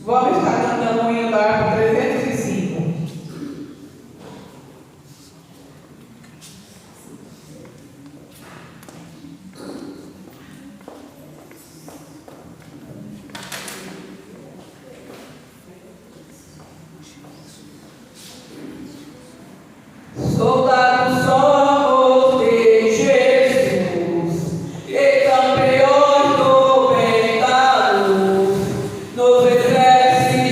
Vamos estar cantando um hino da harpa 305. Soldados somos de Jesus e campeões do bem da luz, nos exércitos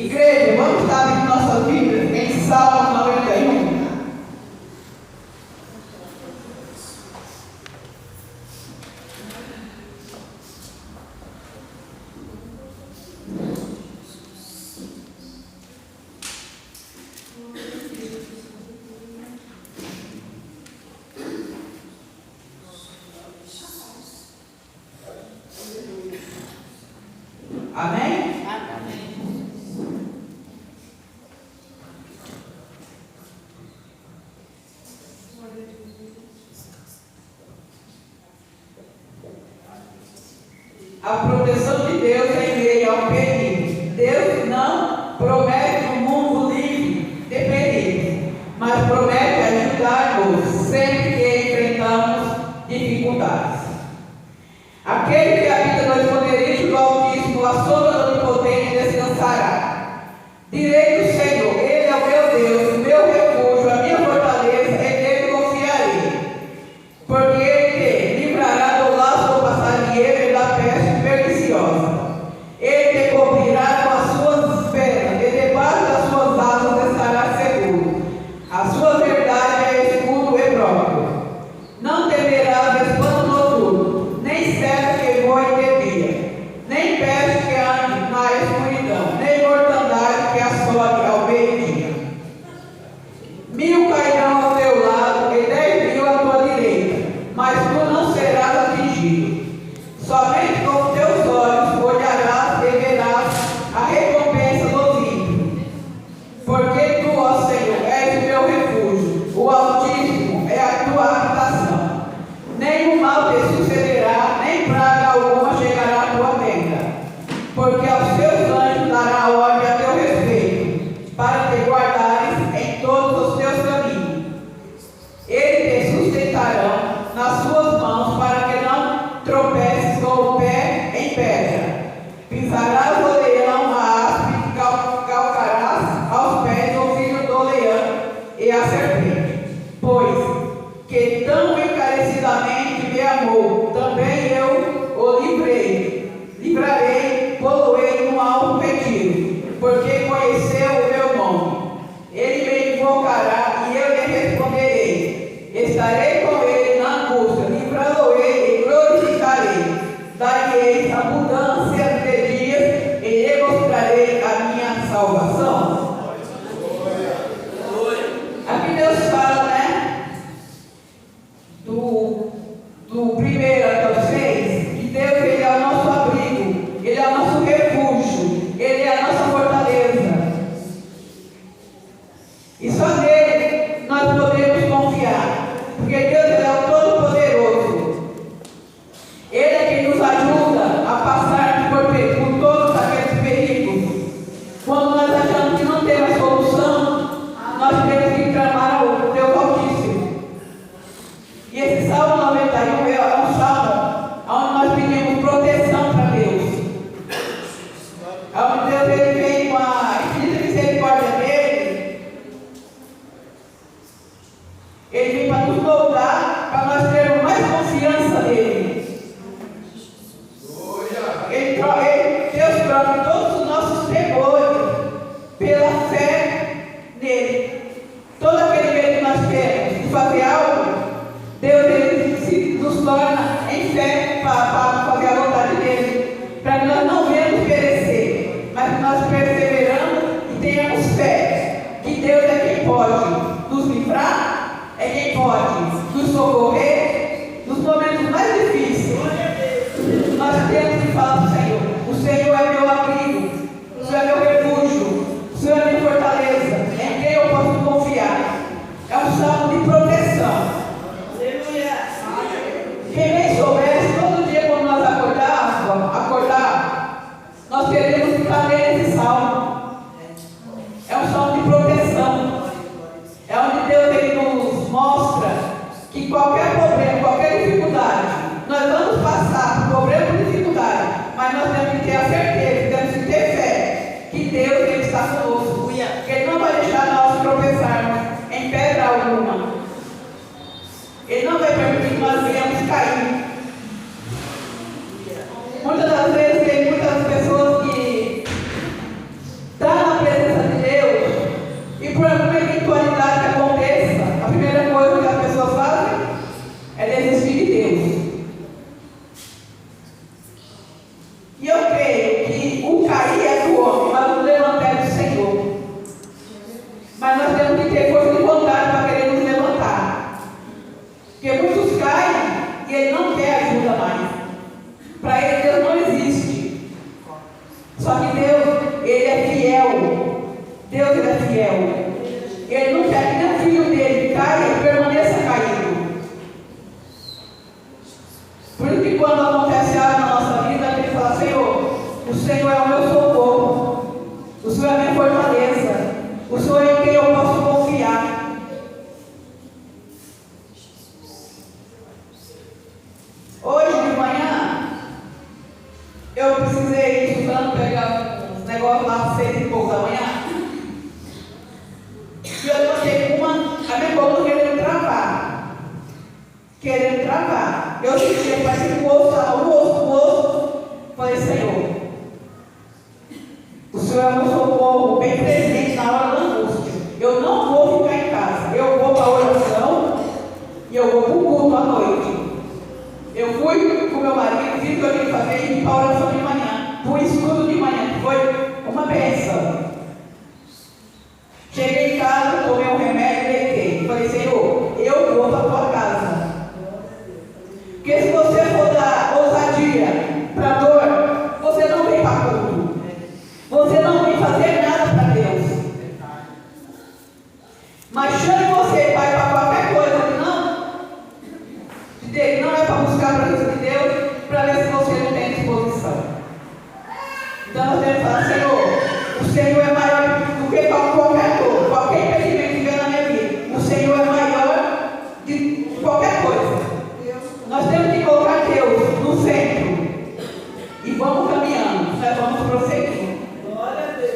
Igreja, vamos estar abrindo nossa Bíblia em Salmo 91. Amém? A proteção de Deus em meio ao perigo. Deus não promete um mundo livre de perigo, mas promete ajudar-nos sempre que enfrentamos dificuldades. Aquele que habita no esconderijo do Altíssimo, a sombra do Onipotente descansará. Direi do Senhor, Ele é o meu Deus, o meu refúgio, a minha fortaleza, em Ele confiarei. Porque Ele te livrará do laço do passarinheiro e da peste perniciosa. Ele te cobrirá com as suas pernas, e debaixo das suas asas estará seguro. A sua verdade é escudo e próprio. Não temerás espanto noturno, nem cego que voe de dia, nem peste que ande na escuridão, nem mortandade que assole ao meio-dia. 1000 cairão ao teu lado e 10.000 à tua direita, mas tu não serás atingido. Somente com teus olhos olharás e verás a recompensa dos ímpios. Porque tu, ó Senhor, és o meu refúgio, o Altíssimo é a tua habitação. Nenhum mal te sucederá, nem praga alguma chegará à tua tenda. Porque aos teus anjos dará ordem a teu respeito, para te guardares em todos os teus caminhos. Eles te sustentarão nas suas mãos, para que não tropeces com o pé em pedra. Pisarás o leão, a aspe, calcarás aos pés o filho do leão e a serpente. Pois que tão encarecidamente me amou, também eu o livrarei, pô-lo-ei no alto retiro, porque conheceu o meu nome. Ele me invocará e eu lhe responderei. Estarei com ele na angústia, livrá-lo-ei e glorificarei. Dar-lhe abundância de dias e lhe mostrarei a minha salvação. Aqui Deus fala, né? Do primeiro até o 6, que Deus ele é o nosso abrigo, Ele é o nosso refúgio, Ele é a nossa fortaleza. E só nele nós podemos confiar, porque Deus ele é o Todo-Poderoso. Ele é quem nos ajuda a passar por todos aqueles perigos. Quando nós achamos que não tem mais solução, nós temos que clamar ao Deus Altíssimo. E esse Salmo 91 é um salmo onde nós pedimos proteção para Deus. Onde Deus ele vem com a infinita misericórdia dele. Ele vem para nos moldar, para nós termos mais confiança nele. Deus troca todos os nossos temores pela fé nele. Todo aquele medo que nós temos de fazer algo, Deus ele nos torna em fé para fazer a vontade dele, para que nós não venhamos perecer, mas que nós perseveramos e tenhamos fé que Deus é quem pode nos livrar, é quem pode nos socorrer nos momentos mais difíceis. Nós temos que falar do Senhor. O Senhor é meu abrigo, o Senhor é meu refúgio, o Senhor é minha fortaleza, em quem eu posso confiar. É um salmo de proteção. Quem nem soubesse, todo dia quando nós acordar, nós teremos que estar lendo esse salmo. É um salmo de proteção. É onde Deus ele nos mostra que qualquer problema, qualquer dificuldade, nós vamos passar por problema ou dificuldade, mas nós temos que ter a certeza, temos que ter fé que Deus ele está conosco, que Ele não vai deixar nós tropeçarmos em pedra alguma. Ele não vai permitir que nós venhamos cair. Muitas das vezes tem muitas pessoas que estão na Só que Deus, Ele é fiel. Deus, Ele é fiel. Ele não quer que nem o filho dele caia e permaneça caído. Por isso que quando acontece algo na nossa vida, a gente fala: Senhor, o Senhor é o meu socorro. O Senhor é a minha fortaleza. O Senhor é em quem eu posso confiar. Hoje de manhã, eu precisei ir estudando, pegar uns negócios lá às 6h pouco da manhã. E eu levantei a minha coluna querendo travar. Eu senti, parecia que o osso. Falei: Senhor, o Senhor é o meu socorro, bem presente na hora da angústia. Eu não vou ficar em casa. Eu vou para a oração e eu vou para o culto à noite. Eu fui com meu marido, fiz o que eu tinha que fazer e vim para a oração de manhã. Fui estudo de manhã, que foi uma bênção. Cheguei em casa, tomei um remédio e deitei. Falei: Senhor, eu vou para a tua casa. Porque se você for dar ousadia para a dor, você não vem para culto. Você não vem fazer nada para Deus. Mas chame você vai para qualquer coisa que não é para buscar a presença de Deus, para ver se você não tem disposição. Então nós temos que falar: Senhor, o Senhor é maior do que qualquer dor, qualquer impedimento que vier na minha vida. O Senhor é maior de qualquer coisa. Nós temos que colocar Deus no centro e vamos caminhando, nós vamos prosseguindo. Glória a Deus.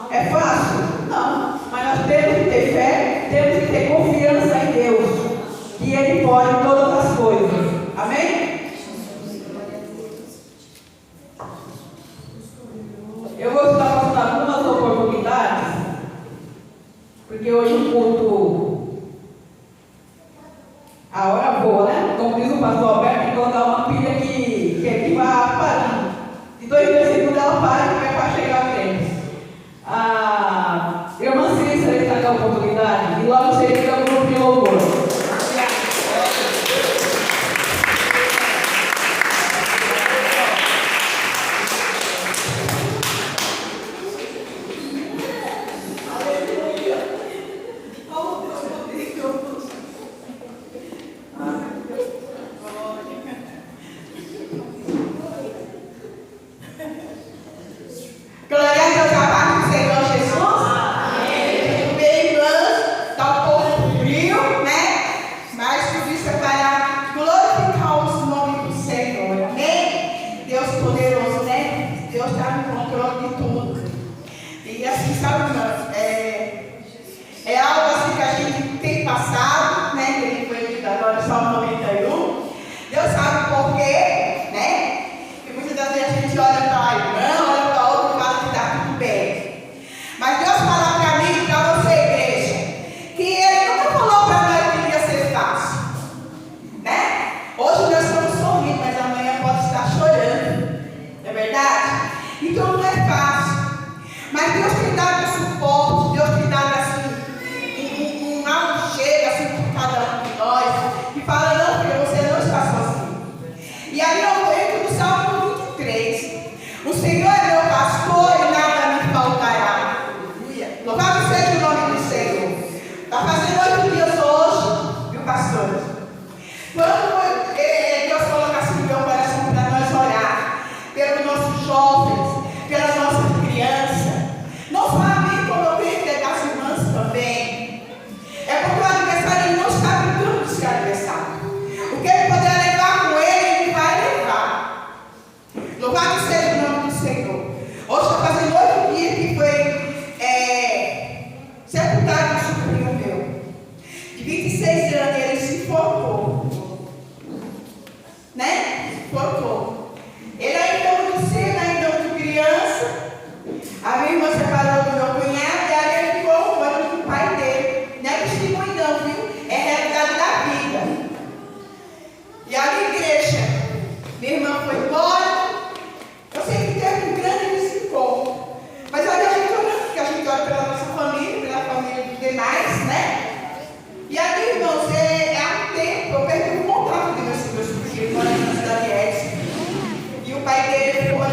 É fácil? Não, mas nós temos que ter fé, temos que ter confiança em Deus, que Ele pode todas as coisas. Amém? Eu vou estar passando algumas oportunidades, porque hoje o culto, a hora boa, né? Como diz o pastor Alberto, tem que colocar uma pilha que vai parando. De 2 em 2 segundos ela para e vai para chegar a frente. A irmã Cícera está com a oportunidade e logo chega o grupo de louvor. pai dele foi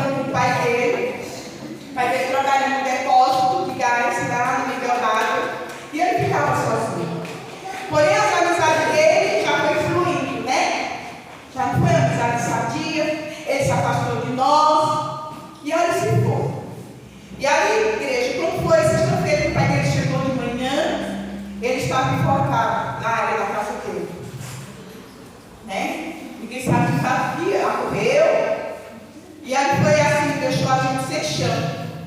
nós. E aí se foi. E aí, igreja, quando foi sexta-feira que o pai dele chegou de manhã, ele estava enforcado na área da casa dele. Né? Ninguém sabe o que sabia, correu. E aí foi assim, deixou a gente sem chão.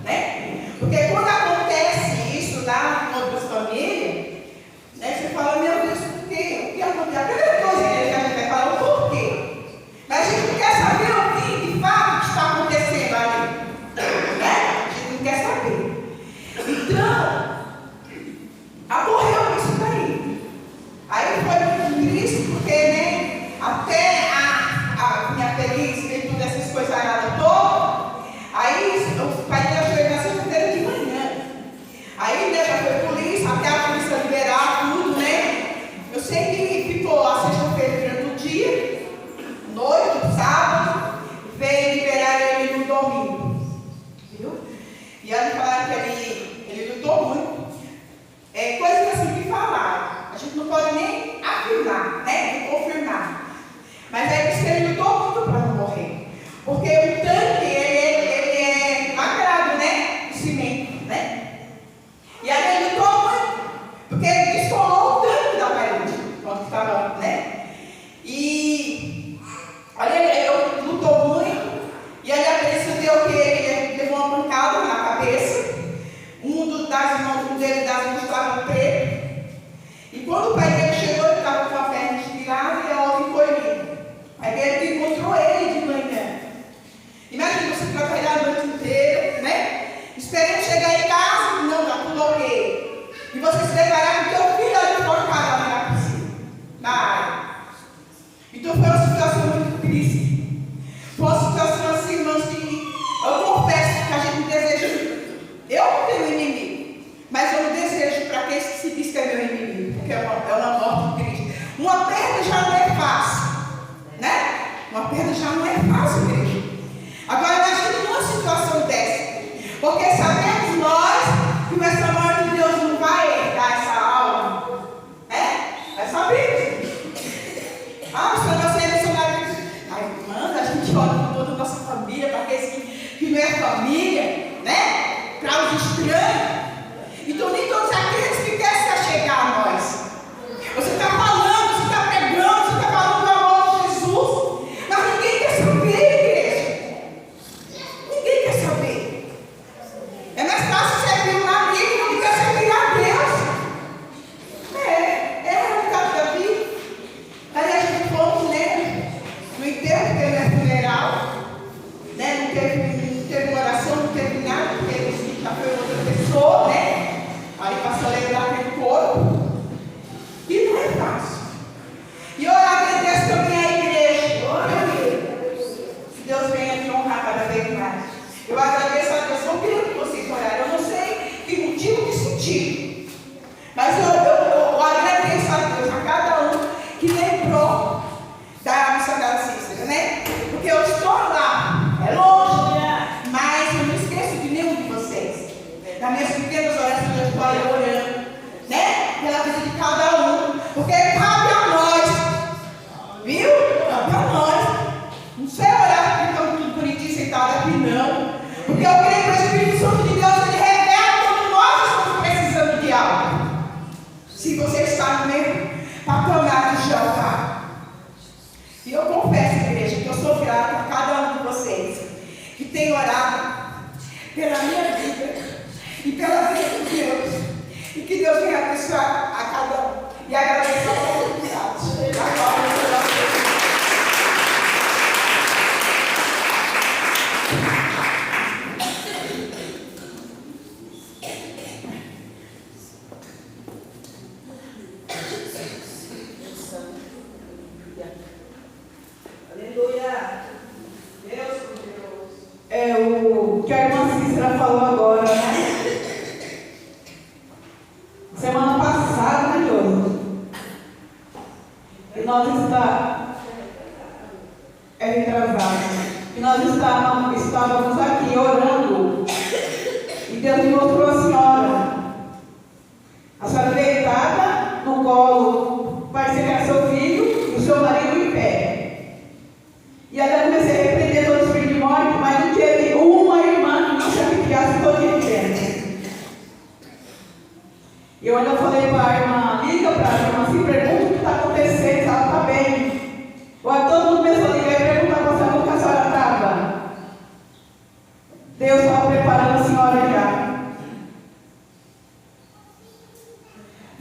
Né? Porque quando acontece isso lá em outras famílias, né, você fala, meu Deus, por quê? O que aconteceu? A primeira coisa que a gente vai falar é o porquê. Mas a gente não quer saber o que de fato está acontecendo ali. Né? A gente não quer saber. Então, ocorreu isso daí. Aí foi muito triste, porque, né, até a minha perícia e tudo essas coisas todas, aí o pai dela chegou na sexta-feira de manhã. Aí, né, já foi polícia, até a polícia liberar tudo, né? Eu sei que ficou a sexta-feira durante o dia, noite, sábado, veio liberar ele no domingo. Viu? E aí falaram que ele lutou muito. Coisas assim que falaram. A gente não pode nem afirmar, né? Nem confirmar. Mas aí disse que ele lutou muito para não morrer. Porque o tanque, ele é lacrado, né? De cimento, né? E aí ele lutou muito. Porque ele descolou o tanque da parede. Quando estava, né? E olha, ele lutou muito. E aí a polícia deu que ele levou uma pancada na cabeça. Um dele das mãos estava preto. E quando o pai dele chegou, ele estava com a perna estirada e a outra encolhida. Aí ele encontrou ele de manhã. Imagina você trabalhar a noite inteira, né? Esperando chegar em casa, não, está tudo ok. E você se deparar com o teu filho ali enforcado lá na piscina, na área. Então foi uma situação muito triste. Foi uma situação assim, irmãos, que eu confesso que a gente não deseja. Eu não tenho inimigo, mas eu não desejo para quem se diz que é meu inimigo, porque é uma morte triste. Uma perda já não é fácil, né? Uma perda já não é fácil, igreja. Agora imagine uma situação dessa, porque sabemos nós que o Senhor de Deus não vai dar essa alma, né? Nós sabemos. O Senhor você é missionário. Ai, manda, a gente ora por toda a nossa família, para aqueles que não é família, né? Para os estranhos. Então, nem todos aqueles que querem se achegar a nós. Você está falando, você está pregando, você está falando do amor de Jesus, mas ninguém quer saber, igreja. Ninguém quer saber. É mais fácil servir um amigo do que servir a Deus. É o caso da vida. Aí a gente fomos, né, no enterro, porque não é funeral, né, não teve oração, não teve nada, porque já foi outra pessoa, né? Aí passou a lembrar aquele corpo. E não é fácil. E eu agradeço também à igreja. Que Deus venha me honrar cada vez mais. Eu agradeço a Deus, não queria que vocês oraram. Eu não sei que motivo, que sentido. Mas eu agradeço a Deus, a cada um que lembrou da missionária Cícera, né? Porque eu estou lá, é longe, mas eu não esqueço de nenhum de vocês. Nas minhas pequenas orações eu estou orando, né? Pela vida de cada um, porque cabe a nós, viu? Cabe a nós. Não sei orar porque estamos tudo bonitinho sentado aqui, não. Porque eu creio que o Espírito Santo de Deus, ele revela quando nós estamos precisando de algo. Se você está no meio patronado de altar. E eu confesso, igreja, que eu sou grata a cada um de vocês que tem orado pela minha vida e pela vida de Deus. E que Deus venha abençoar a cada um. E agradeço a oportunidade. Aleluia. Deus poderoso. O que a irmã Cícera falou agora, né? Semana passada, né, Deus? E nós estávamos aqui orando. E Deus me mostrou a senhora. A senhora deitada no colo, parecia que era seu filho, e o seu marido em pé. E aí eu comecei a repreender todo o espírito de morte,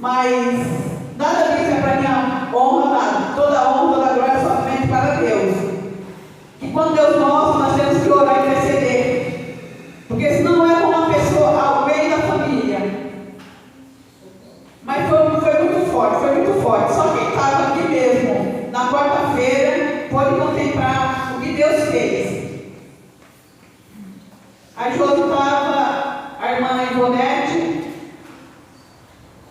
Mas nada disso é para minha honra, nada. Toda a honra, toda a glória é somente para Deus. E quando Deus mostra, nós temos que orar e interceder. Porque senão não é com uma pessoa, alguém da família. Mas foi muito forte. Só quem estava aqui mesmo, na quarta-feira, pode contemplar o que Deus fez. A Josi estava, a irmã Ivonete,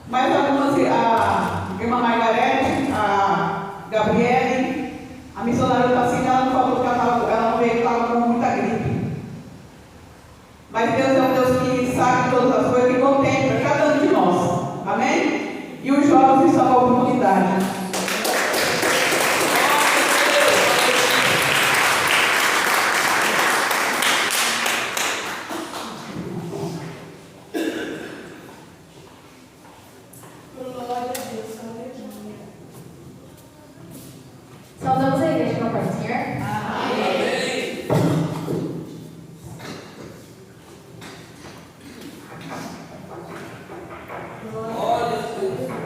mais algumas, a irmã Margarete, a Gabriele, a missionária Tacina, ela não falou que ela não veio, estava com muita gripe. Mas Deus é um Deus que sabe todas as coisas, que contempla cada um de nós. Amém? E os jovens estão à oportunidade. Saudamos a igreja com a paz do Senhor. Amém. Glória a Deus.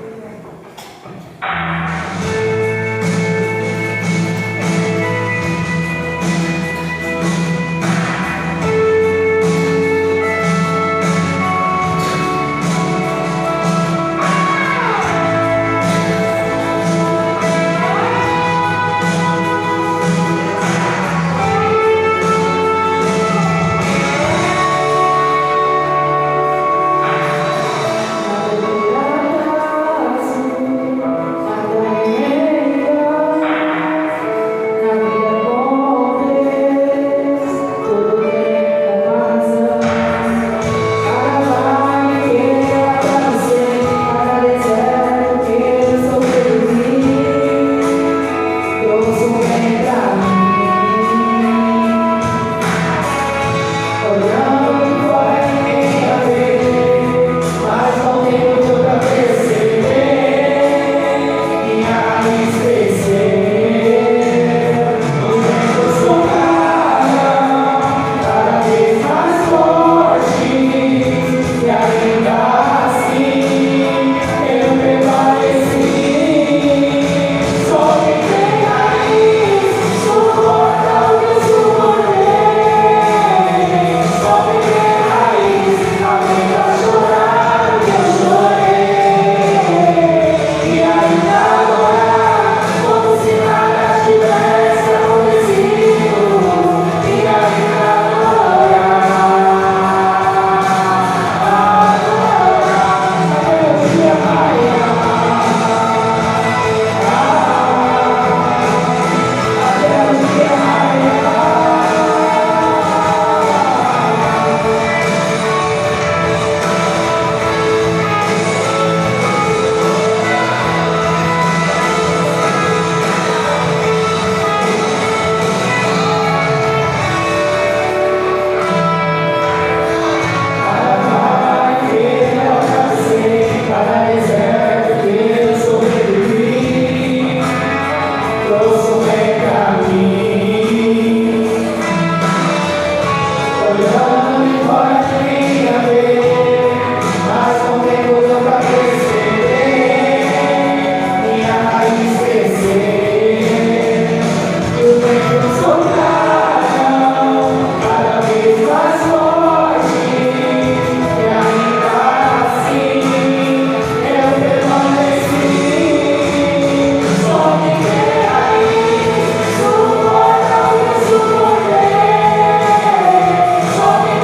Só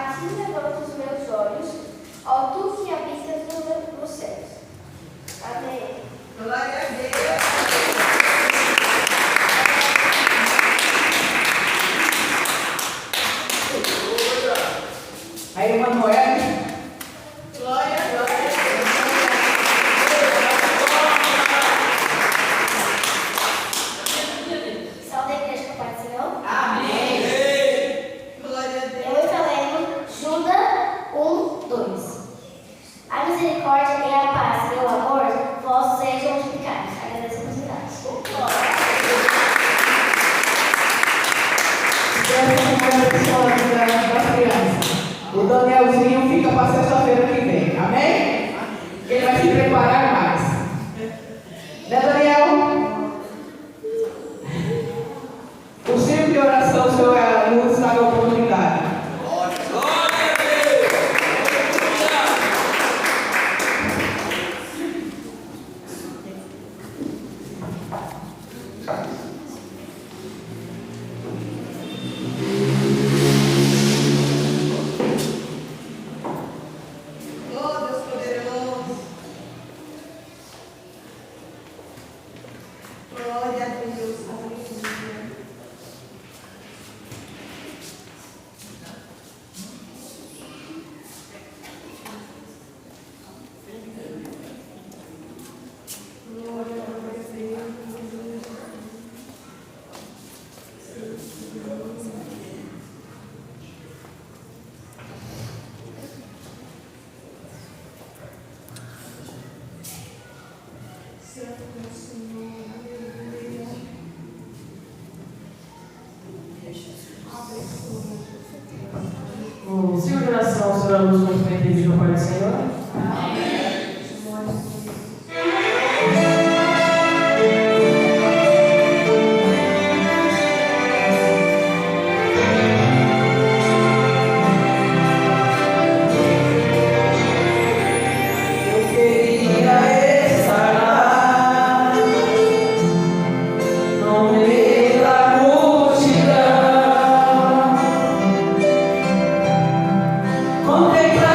A ti levanto os meus olhos, ó tu que habitas nos céus. Amém. Glória a Deus. A irmã Noé. Glória a Deus. Salve a igreja com a paz do Senhor. Amém. Glória a Deus. Eu estou lendo Judas 1:2. A misericórdia e a paz e o amor vossos sejam multiplicados. Agradeço a oportunidade. Das crianças. O Danielzinho fica para sexta-feira que vem. Amém? Ele vai se preparar mais. Né, Daniel? O círculo de oração, o senhor Luz, está na oportunidade. Oh, Deus poderoso. Glória a Deus. Aleluia. Glória a Deus. Santo é o Senhor. Aleluia. O círculo de oração, o senhor Luz, muito bem pedido para o Senhor. Eu queria estar lá, no meio da multidão, contemplar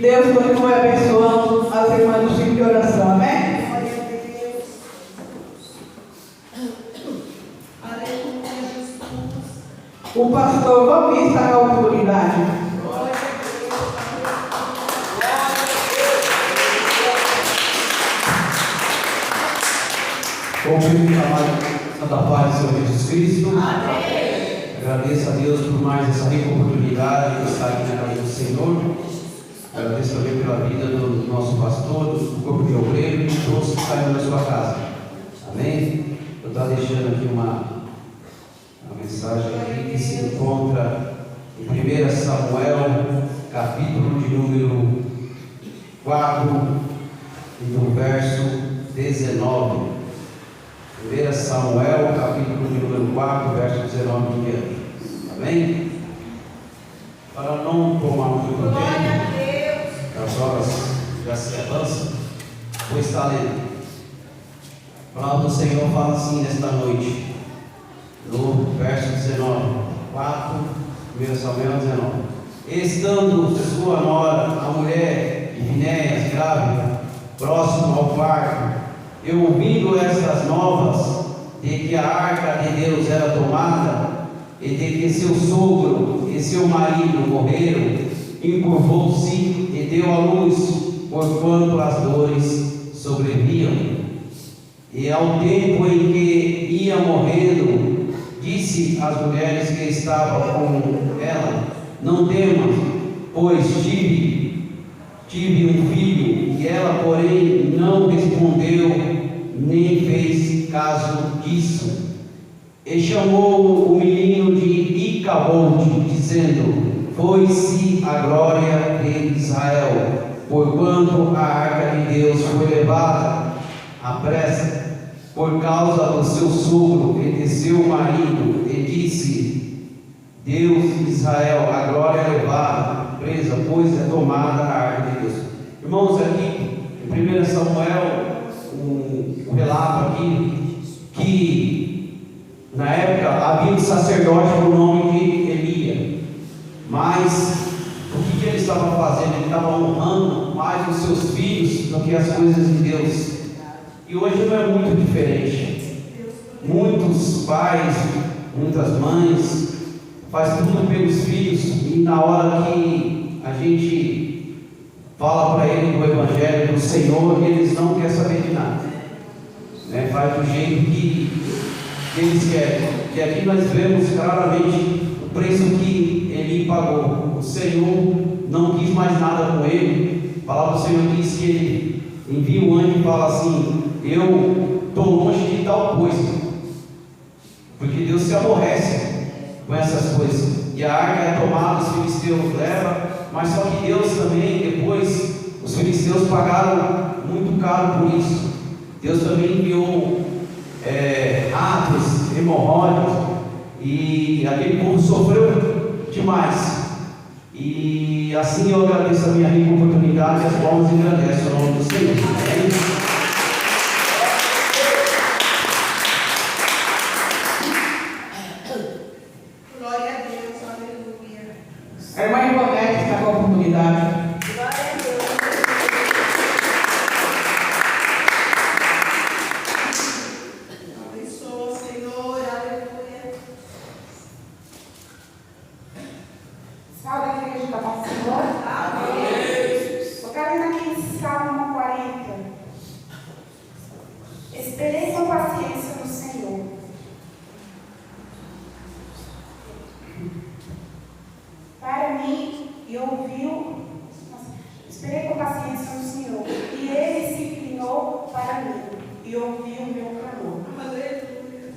Deus continue abençoando as irmãs do ciclo de oração, amém? Glória a Deus. Aleluia, Jesus. O pastor Valmir está na oportunidade. Glória a Cumprimento a Santa Paz do Senhor Jesus Cristo. Amém. Agradeço a Deus por mais essa rica oportunidade de estar aqui na casa do Senhor. Agradeço também pela vida do nosso pastor, do corpo de obreiro e de todos que saíram da sua casa. Amém? Eu estou deixando aqui uma mensagem aqui que se encontra em 1 Samuel, capítulo de número 4, e do verso 19. 1 Samuel, capítulo de número 4, verso 19 em diante. Amém? Para não tomar muito Glória tempo, a Deus. as horas já se avançam, vou estar lendo. A palavra do Senhor fala assim nesta noite, no verso 19, 4, 1 Samuel 19. Estando sua nora, a mulher de Finéias, grávida, próximo ao parto, e ouvindo estas novas, de que a arca de Deus era tomada, e de que seu sogro e seu marido morreram, encurvou-se e deu à luz, porquanto as dores sobreviam. E ao tempo em que ia morrendo, disse às mulheres que estavam com ela: não temas, pois tive um filho. E ela, porém, não respondeu, nem fez caso disso. E chamou o menino de Icabode, dizendo: foi-se a glória de Israel, porquanto a arca de Deus foi levada à pressa, por causa do seu sogro e de seu marido. E disse: Deus de Israel, a glória é levada, presa, pois é tomada a arca de Deus. Irmãos, aqui em 1 Samuel, um relato aqui, que na época havia um sacerdote com o nome de Elia, mas o que ele estava fazendo? Ele estava honrando mais os seus filhos do que as coisas de Deus. E hoje não é muito diferente. Muitos pais, muitas mães faz tudo pelos filhos, e na hora que a gente fala para ele do Evangelho do Senhor, eles não querem saber de nada, né? Faz do jeito que eles querem. E aqui nós vemos claramente o preço que ele pagou. O Senhor não quis mais nada com ele. A palavra do Senhor diz que ele envia um anjo e fala assim: eu estou longe de tal coisa, porque Deus se aborrece com essas coisas. E a arca é tomada, os filisteus levam, mas só que Deus também, depois, os filisteus pagaram muito caro por isso. Deus também enviou ratos, hemorroides, e aquele povo sofreu demais. E assim eu agradeço a minha rica oportunidade, as palmas e agradeço ao nome do Senhor. Amém? Glória a Deus, aleluia. A irmã Ivonete está com a oportunidade. Glória a Deus. Abençoa, Senhor, aleluia. Salve a igreja da paz do Senhor. Amém. Eu quero ir aqui em Salmo 40. Esperei com paciência no Senhor. Para mim, e ouviu. Esperei com paciência no Senhor. E ele se inclinou para mim e ouviu o meu clamor. Aleluia.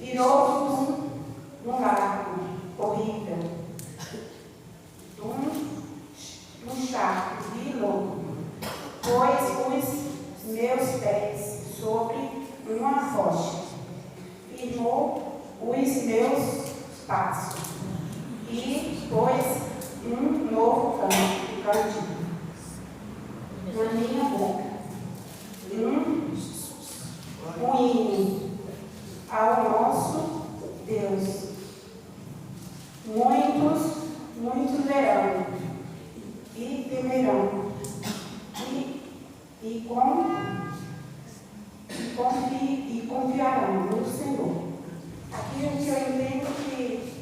Tirou-nos num lago horrível, num charco de lodo, pôs os meus pés sobre uma rocha, firmou os meus passos e pôs um novo canto na minha boca, um hino ao nosso Deus. Muitos verão e temerão e confiarão no Senhor. Aqui o que eu entendo que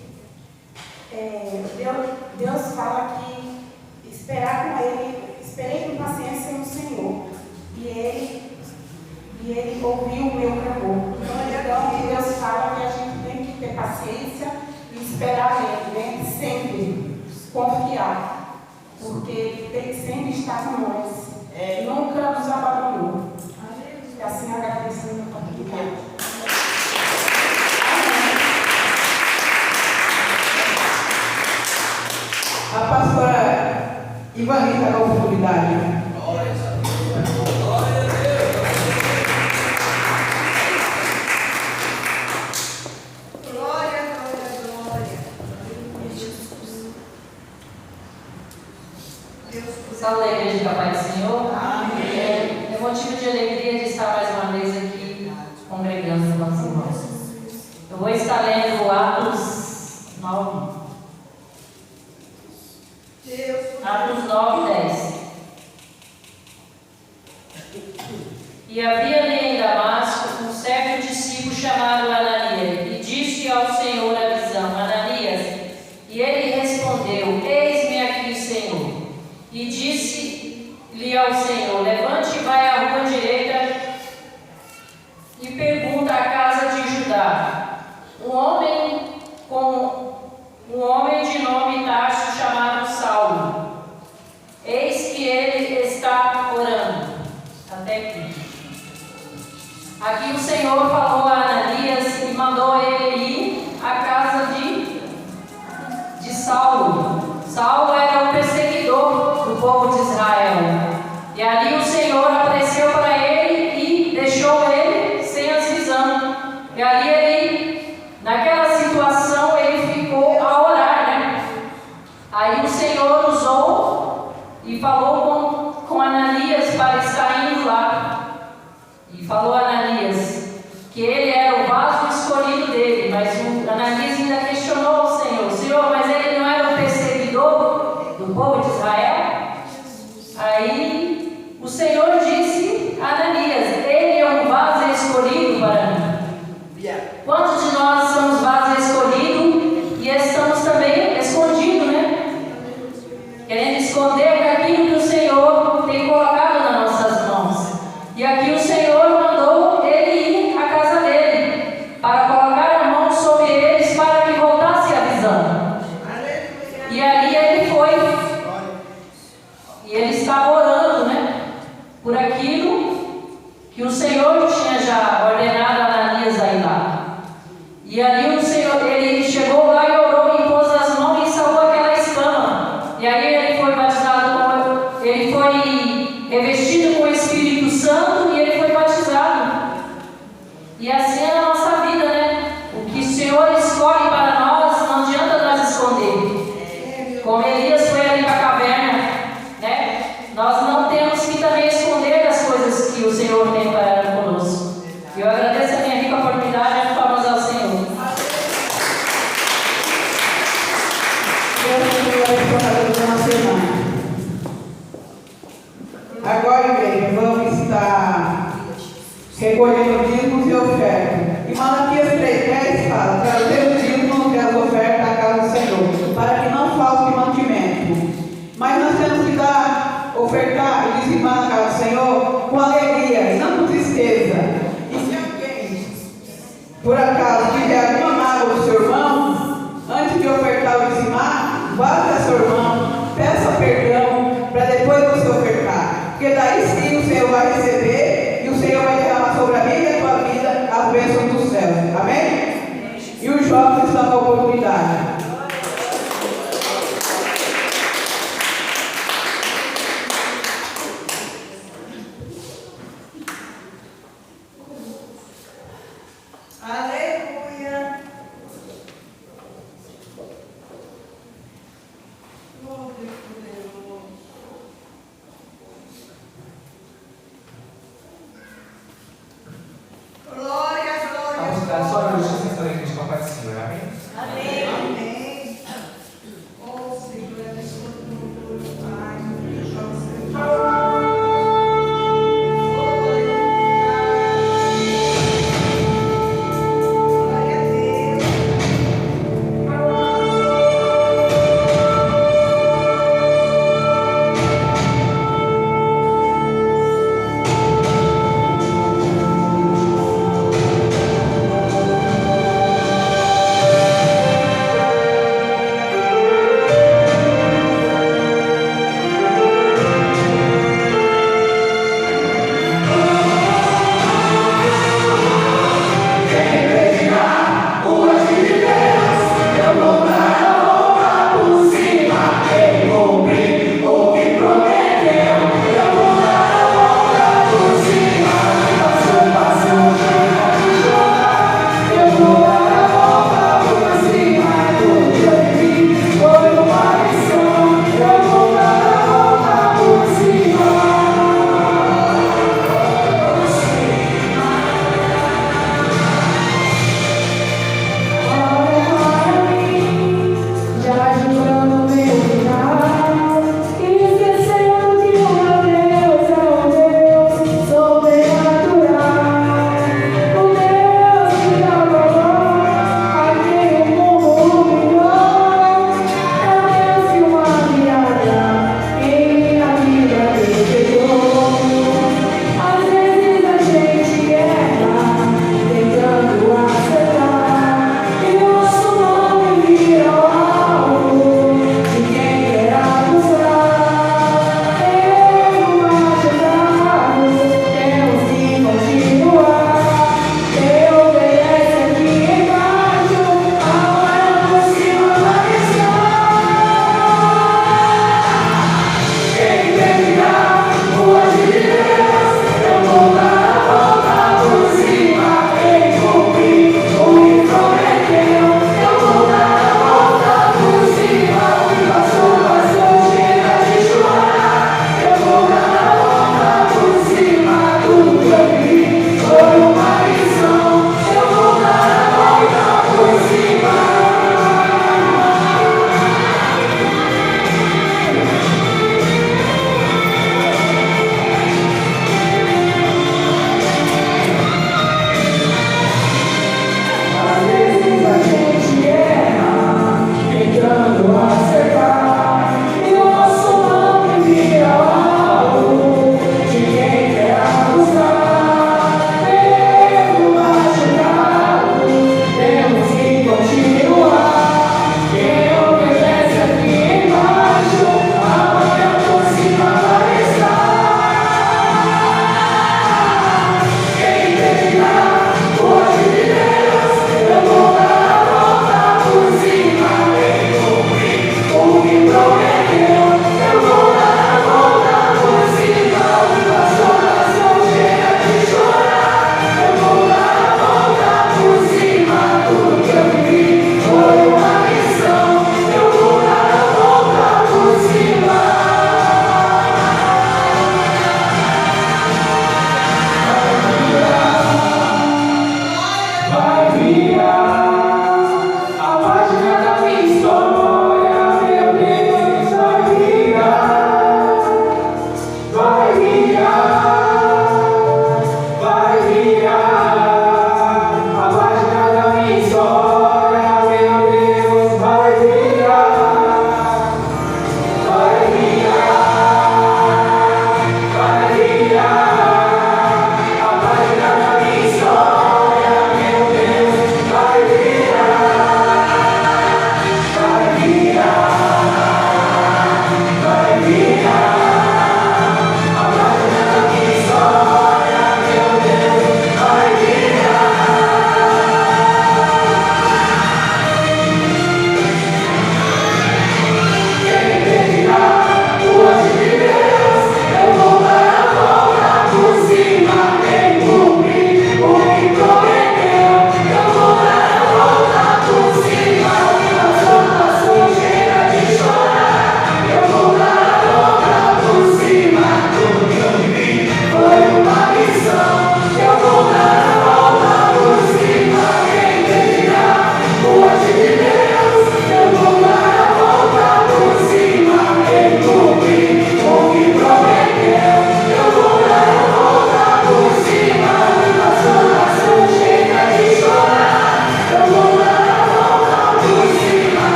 Deus fala que esperar com Ele, esperei com paciência no Senhor. E Ele ouviu o meu clamor. Então, Deus fala que a gente tem que ter paciência e esperar Ele, né? Sempre confiar, porque Ele tem que sempre estar com nós. Nunca nos abandonou. E assim agradecendo a oportunidade. A pastora Ivanita da oportunidade. Glória a Deus. Glória a Deus. Glória, glória, glória. Saúde a igreja da Paz do Senhor. É motivo de alegria de estar mais uma vez aqui congregando com os irmãos. Eu vou estar lendo Atos 9. Atos 9, 10. E havia ali em Damasco um certo discípulo chamado Ananias, e disse ao Senhor a visão: Ananias. E ele respondeu: Eis-me aqui, Senhor. E disse-lhe ao Senhor: Levante e vai à rua direita e pergunta à casa de Judá. Um homem de nome Tarso chamado Saulo. Eis que ele está orando. Até aqui. Aqui o Senhor falou a Ananias e mandou ele ir à casa de Saulo. Saulo era o perseguidor do povo de Israel. E ali o Senhor apareceu para ele e deixou ele sem as visões. E ali ele, naquela situação, ele ficou a orar, né? Aí o Senhor usou e falou com Ananias para estar indo lá. E falou a Ananias que ele era o vaso escolhido dele, mas o Ananias ainda questionou o Senhor: Senhor, mas ele não era o perseguidor do povo de Israel? Aí o Senhor disse a Ananias: ele é um vaso escolhido para mim. Quantos de nós somos vaso escolhido e estamos também escondidos, né? Querendo esconder aquilo que o Senhor tem colocado nas nossas mãos. E aqui o Senhor mandou ele ir à casa dele para colocar a mão sobre eles para que voltasse a visão. E ali ele foi. E ele estava orando, né? Por aquilo que o Senhor tinha já ordenado a Ananias a ir lá. E ali o Senhor, ele chegou lá e orou, impôs as mãos e salvou aquela escama. E aí ele foi batizado, ele foi revestido com o Espírito Santo e ele foi batizado. E assim é a nossa vida, né? O que o Senhor escolhe para nós, não adianta nós esconder. Como Elias foi ali para a caverna, né? Nós não temos que também esconder as coisas que o Senhor tem para conosco. E eu agradeço a minha rica oportunidade e palmas ao Senhor.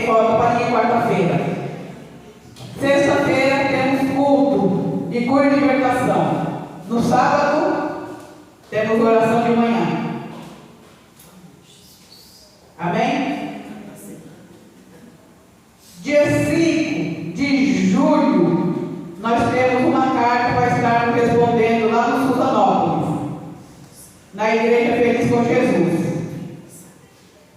ok? Falta para ninguém quarta-feira. Sexta-feira temos culto de cura e libertação. No sábado, temos oração de manhã. Amém? Dia 5 de julho, nós temos uma carta que vai estar respondendo lá no Susanópolis, na Igreja Feliz com Jesus.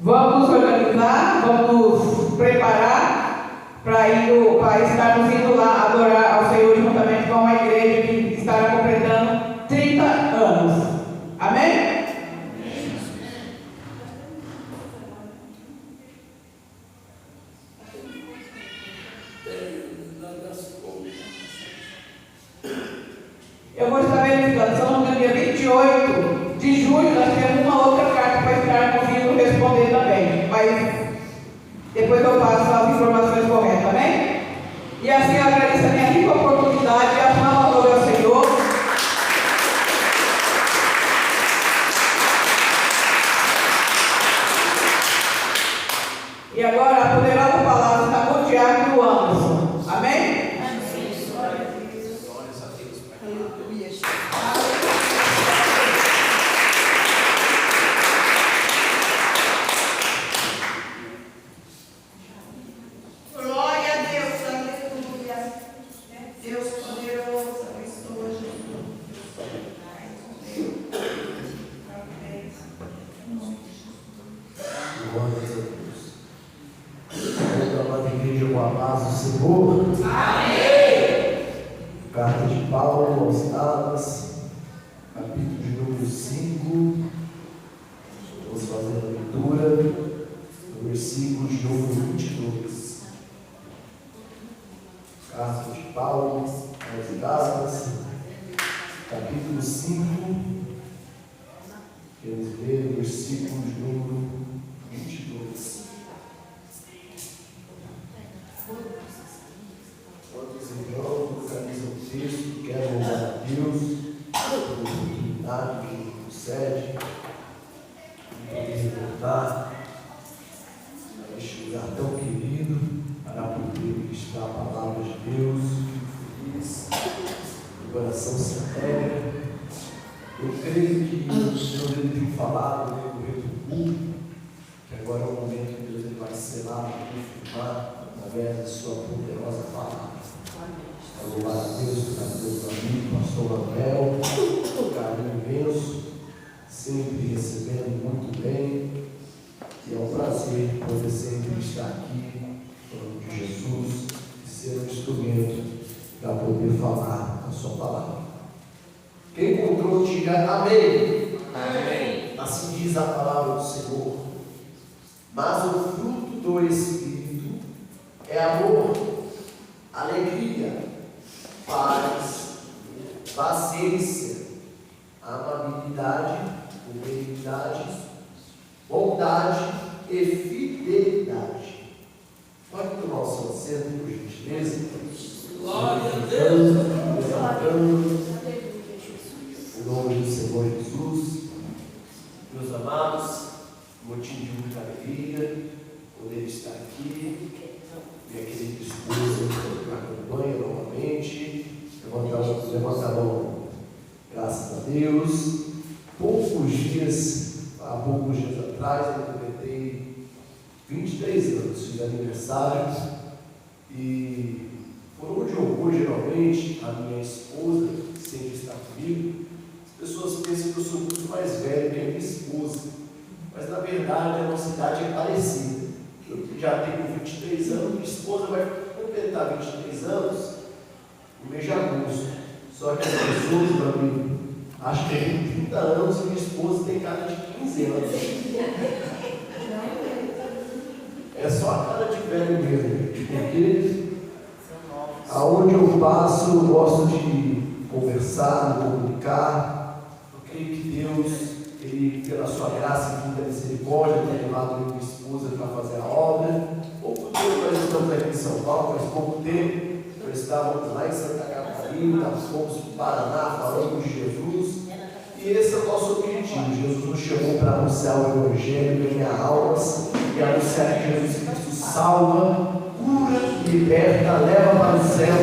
Vamos organizar, vamos preparar para estarmos indo lá adorar ao Senhor juntamente com a igreja que estará completando 30 anos. Amém? Eu vou estar verificando, se eu não me engano, dia 28 de julho, nós temos uma outra carta para estarmos indo responder também. Mas depois eu passo as informações corretas, amém? E assim eu agradeço a minha rica oportunidade e a fala glória ao Senhor. E agora a poderosa palavra está com o diácono Anderson. Amém? Glória a Deus, aleluia. Deus poderoso, abençoa Jesus. Glória a Deus. Toda a amada igreja com a paz do Senhor. Amém. Carta de Paulo aos Gálatas, capítulo de número 5. Vamos fazer a leitura do versículo de número 22. Carta de Paulo aos Gálatas, capítulo 5. Vamos ler o versículo de número 22. Quantos irmãos localizam o texto, querem louvar a Deus pela oportunidade que nos concede de poder voltar a este lugar tão querido para poder ministrar a palavra de Deus, feliz, o coração se alegra. Eu creio que o Senhor tem falado no decorrer do culto, que agora é o momento que Deus vai selar e confirmar através da sua poderosa palavra. Quero louvar a Deus pela vida do amigo, pastor Manuel, carinho imenso, sempre recebendo muito bem. E é um prazer poder sempre estar aqui, falando de Jesus, e ser um instrumento para poder falar a sua palavra. Quem encontrou, diga amém. Amém. Assim diz a palavra do Senhor. Mas o fruto do Espírito é amor, alegria, paz, paciência, amabilidade, benignidade, bondade e fidelidade. Pode tomar o seu assento, por gentileza. Glória a Deus. Levantando. Em nome do Senhor Jesus, meus amados, motivo de muita alegria poder estar aqui. Minha querida esposa me acompanha novamente. Levanta a mão. Graças a Deus. Há poucos dias atrás, eu completei 23 anos, fiz aniversário. E por onde eu vou, geralmente, a minha esposa sempre está comigo. As pessoas pensam que eu sou muito mais velho que a minha esposa, mas na verdade a nossa idade é parecida. Eu já tenho 23 anos, minha esposa vai completar 23 anos no mês de agosto. Só que as pessoas, meu amigo, acham que tem 30 anos e minha esposa tem cara de 15 anos. É só a cara de velho mesmo, porque aonde eu passo eu gosto de conversar, de comunicar. Eu creio que Deus, Ele, pela sua graça e muita misericórdia, tem levado minha esposa para fazer a obra. Pouco tempo nós estamos aqui em São Paulo, faz pouco tempo, nós estávamos lá em Santa Catarina, fomos para o Paraná falando de Jesus. E esse é o nosso objetivo. Jesus nos chamou para anunciar o Evangelho, ganhar almas e anunciar que Jesus Cristo salva, cura, liberta, leva para o céu.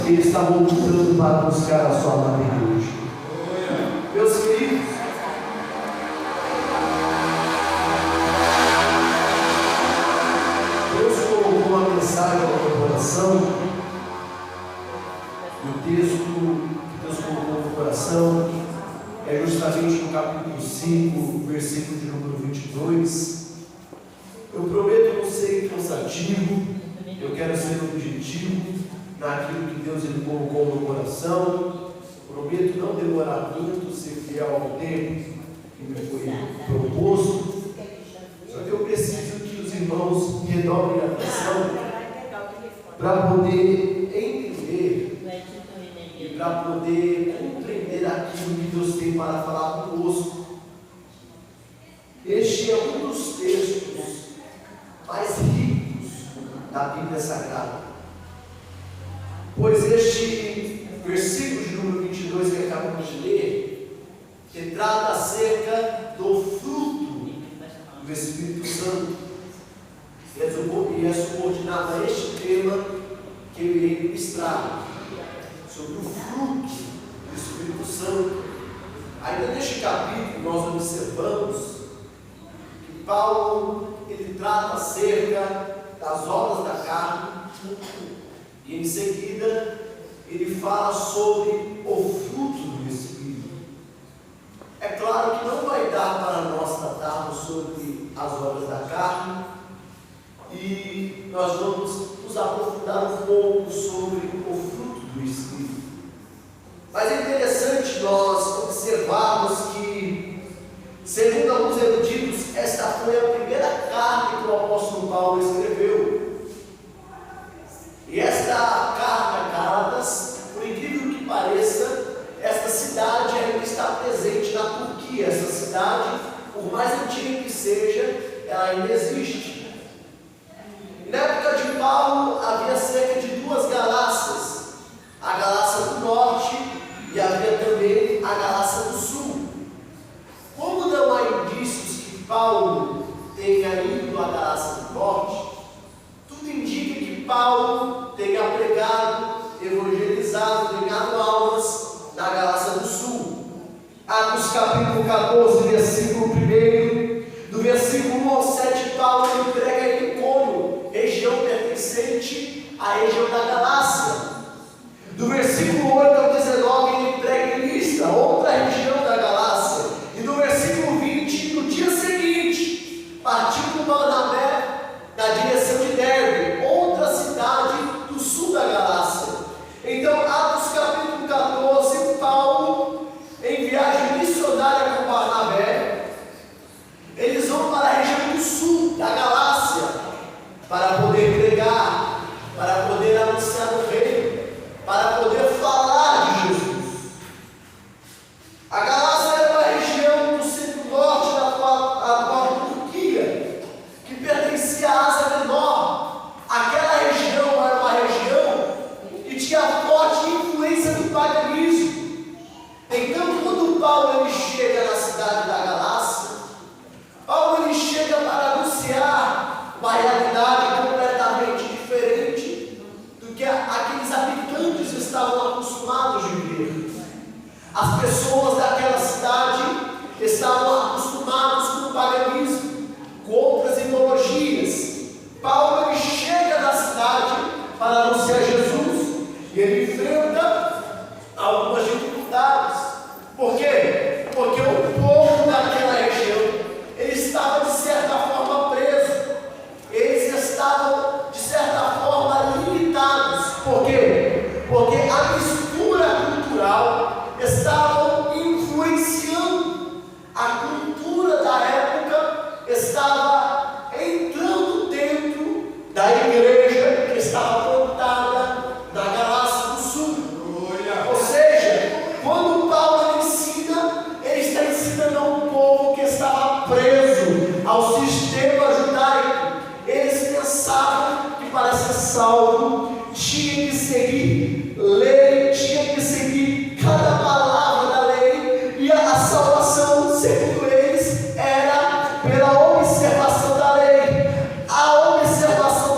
Ele está voltando para buscar a sua amada igreja. Meus queridos, Deus colocou uma mensagem ao meu coração, e o texto que Deus colocou no coração é justamente no capítulo 5, versículo de número 22. Eu prometo não ser cansativo, eu quero ser objetivo naquilo que Deus ele colocou no coração. Prometo não demorar muito, ser fiel ao tempo que me foi proposto. Só que eu preciso que os irmãos redobrem a atenção para poder entender e para poder compreender aquilo que Deus tem para falar conosco. Este é um dos textos mais ricos da Bíblia Sagrada, pois este versículo de número 22 que acabamos de ler, que trata acerca do fruto do Espírito Santo, e é subordinado a este tema que eu irei ministrar, sobre o fruto do Espírito Santo. Ainda neste capítulo nós observamos que Paulo ele trata acerca das obras da carne, e em seguida ele fala sobre o fruto do Espírito. É claro que não vai dar para nós tratarmos sobre as obras da carne, e nós vamos nos aprofundar um pouco sobre o fruto do Espírito. Mas é interessante nós observarmos que, segundo alguns eruditos, esta foi a primeira carta que o apóstolo Paulo escreveu. E esta carta a Gálatas, por incrível que pareça, esta cidade ainda está presente na Turquia. Essa cidade, por mais antiga que seja, ela ainda existe. E na época de Paulo havia cerca de duas Galácias, a Galácia do Norte e havia também a Galácia do Sul. Como não há indícios que Paulo tenha ido à Galácia do Norte, tudo indica que Paulo tenha pregado, evangelizado, pregado aulas na Galácia do Sul. Atos capítulo 14, versículo 1, do versículo 1 ao 7, Paulo entrega em Icônio, região pertencente à região da Galácia. Do versículo 8 ao 19, ele entrega em Listra, outra região da Galácia. E do versículo 20, no dia seguinte, partiu com Barnabé na direção de Derbe, outra cidade do sul da Galácia. Então, Atos capítulo 14, Paulo, em viagem missionária com Barnabé, eles vão para a região do sul da Galácia, para poder pregar, para poder anunciar o reino, para poder falar de Jesus. A Galácia era uma região do centro-norte da atual Turquia, que pertencia à Ásia Menor. Aquela região era uma região que tinha forte influência do paganismo. Então, quando Paulo ele chega na cidade da Galácia, Paulo ele chega para anunciar uma realidade completamente diferente do que aqueles habitantes estavam acostumados de ver. As pessoas daquela cidade estavam acostumadas com o paganismo, com outras ideologias. Paulo ele chega na cidade para anunciar Jesus e ele enfrenta algumas dificuldades. Por quê? Porque o povo daquela região ele estava de certa forma preso, eles estavam de certa forma limitados. Por quê? Porque a mistura cultural estava influenciando a cultura da época, estava entrando dentro da igreja que estava plantada na Galácia do Sul. Ou seja, quando Paulo ensina, ele está ensinando a um povo que estava preso ao sistema judaico. Eles pensavam que para ser salvo tinha que seguir lei, tinha que seguir cada palavra da lei, e a salvação, segundo eles, era pela observação da lei. A observação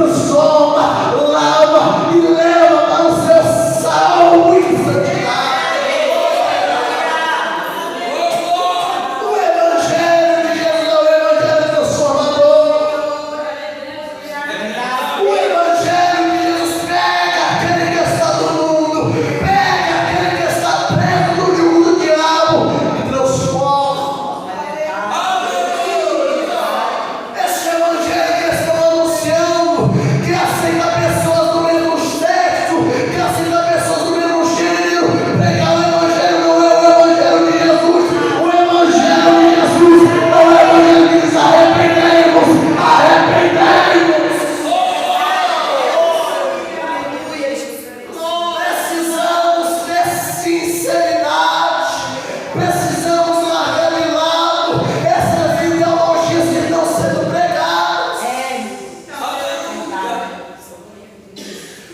transforma, lava e leva para o seu salvo e santidade. O Evangelho de Jesus é o Evangelho transformador. O Evangelho de Jesus pega aquele que está do mundo, pega aquele que está preso no jugo do diabo e transforma. Esse Evangelho que estão anunciando, que aceita pessoas do mesmo sexo, que aceita pessoas do mesmo gênero, pregar o Evangelho não é o Evangelho de Jesus. O Evangelho de Jesus é o Evangelho que diz: arrependemos, arrependemos. Precisamos ter sinceridade, precisamos largar de lado essas ideologias que estão sendo pregadas.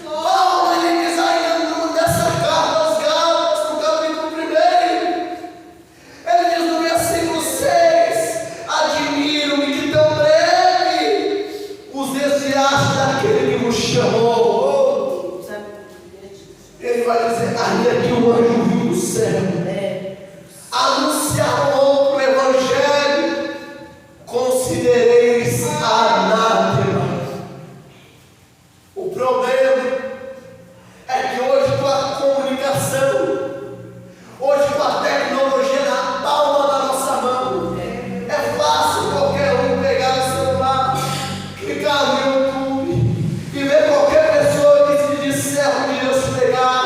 Paulo, ele diz ainda nessa carta aos Gálatas, no capítulo 1, ele diz no versículo 6: admiro-me que tão breve os desviaste daquele que nos chamou. Ele vai dizer: ainda que o anjo viu do céu anunciar outro evangelho, considereis anátema. O problema é que hoje, com a comunicação, hoje com a tecnologia na palma da nossa mão, é fácil qualquer um pegar o celular, clicar no YouTube e ver qualquer pessoa que se diz servo de Deus pregar,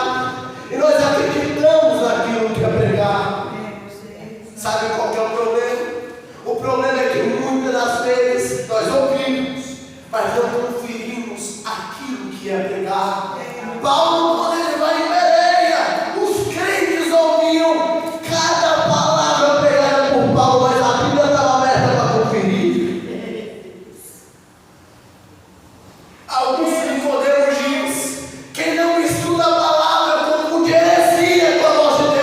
e nós acreditamos naquilo que é pregar. Sabe qual que é o problema? O problema é que muitas das vezes nós ouvimos, mas não conferimos aquilo que é pregar. Paulo, quando ele vai em Bereia, os crentes ouviam cada palavra pregada por Paulo, mas a Bíblia estava aberta para conferir. Alguns Nicodemos diz: quem não estuda a palavra confunde heresia com a voz de Deus.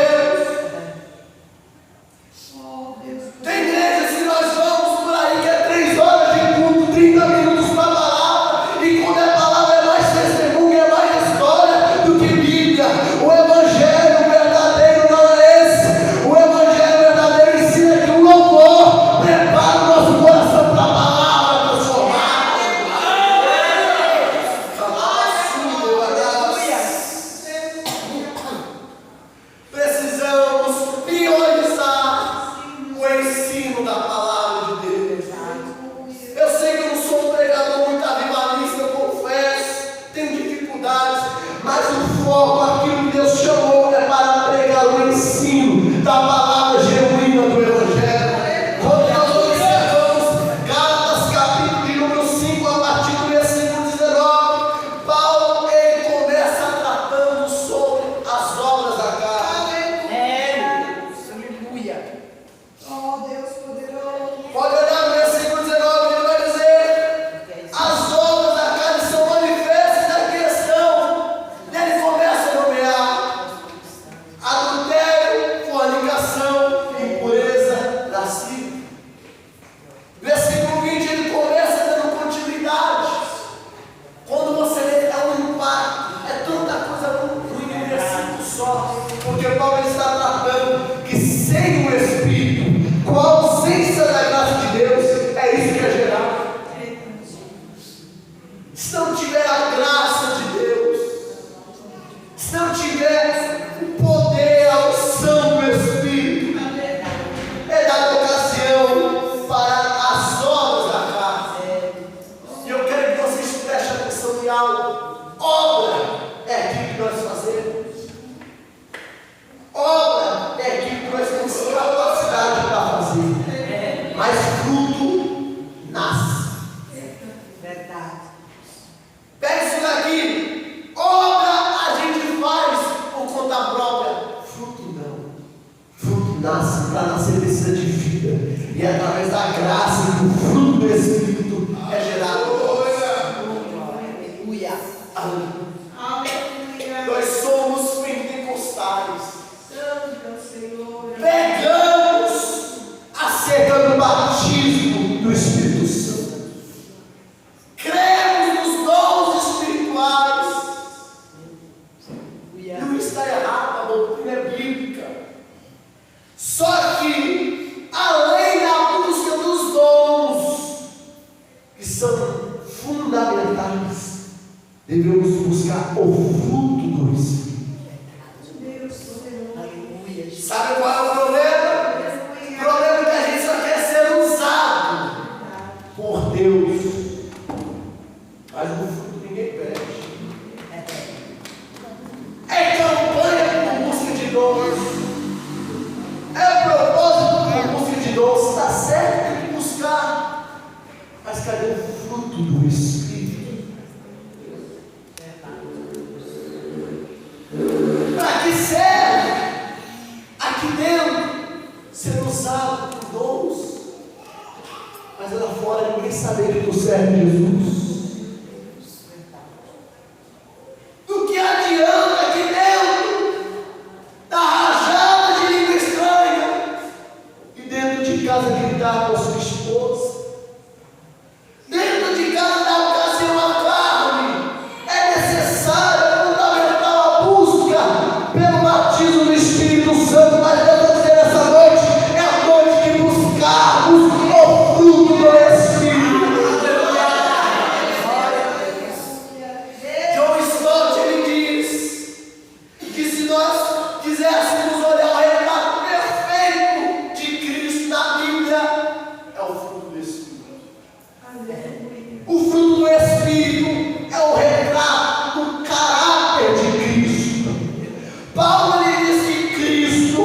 Tem igrejas que nós vamos por aí que é 3 horas de culto, 30 minutos para a palavra, e quando a palavra é mais testemunha, é mais história do que Bíblia. O Evangelho verdadeiro não é esse. O Evangelho verdadeiro ensina que o louvor prepara o nosso coração para a palavra transformada. Precisamos priorizar o ensino da palavra de Deus. Eu sei que eu não sou um pregador muito avivalista, eu confesso, tenho dificuldades, mas o foco, aquilo que Deus chamou, é para pregar o ensino da palavra genuína do Evangelho. Quando nós observamos Gálatas capítulo de número 5, a partir do versículo 19, Paulo, ele começa tratando sobre as obras da carne. Pode olhar no versículo 19, ele vai dizer: as obras da carne são manifestas naquele estão. Ele começa a nomear adultério, fornicação, impureza, lascívia. Versículo 20, ele começa dando continuidade. Quando você lê, é um impacto, é tanta coisa ruim em um versículo só, porque Paulo está tratando que sem o Espírito, com a ausência da graça de Deus, é isso que é gerado. Se não tiver a graça de Deus, se não tiver o poder, a unção do Espírito, é dada ocasião para as obras da carne. E eu quero que vocês prestem atenção em algo. Obra é aquilo que nós fazemos. Obra é aquilo que nós temos capacidade para fazer. Mas fruto nasce. Pega isso daqui. Obra a gente faz por conta própria. Fruto não. Fruto nasce. Para nascer precisa de vida. E é através da graça que o fruto do Espírito é gerado. Aleluia. Nós somos pentecostais. Pegamos acerca do batismo do Espírito Santo. Cremos nos dons devemos buscar o fruto do Espírito. Sabe qual é o problema? O problema é que a gente só quer ser usado por Deus, mas o fruto ninguém pede. É campanha por busca de dons, é propósito por busca de dons. Está certo, tem que buscar, mas cadê o fruto do Espírito? Para que serve aqui dentro ser usado por dons, mas lá fora ninguém sabe que tu serve Jesus? Do que adianta aqui dentro da rajada de língua estranha e dentro de casa gritar com a sua esposa? Dentro de casa dar um caseiro a carne. É necessário, é fundamental a busca pelo batismo do Espírito Santo. Mas eu vou dizer essa noite, é a noite de buscarmos o fruto do Espírito. John Stott, ele diz que se nós quiséssemos olhar o retrato perfeito de Cristo na Bíblia, é o fruto do Espírito. O fruto do Espírito é o retrato do caráter de Cristo. Paulo ele diz que Cristo,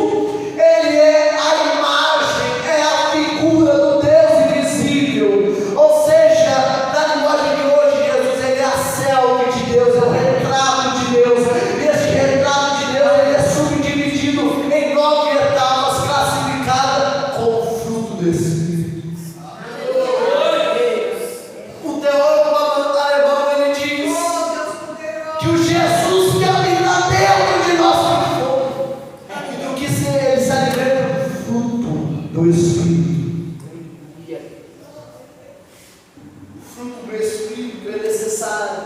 ele é a imagem, é a figura do Deus invisível. Ou seja, na linguagem de hoje, Jesus ele é a selfie de Deus, é o retrato de Deus. E esse retrato de Deus ele é subdividido em 9 etapas, classificadas com o fruto do Espírito. O teólogo alemão ele diz que o Jesus que habita dentro de nós tem fome, e do que ele se alimenta do fruto do Espírito. O fruto do Espírito é necessário,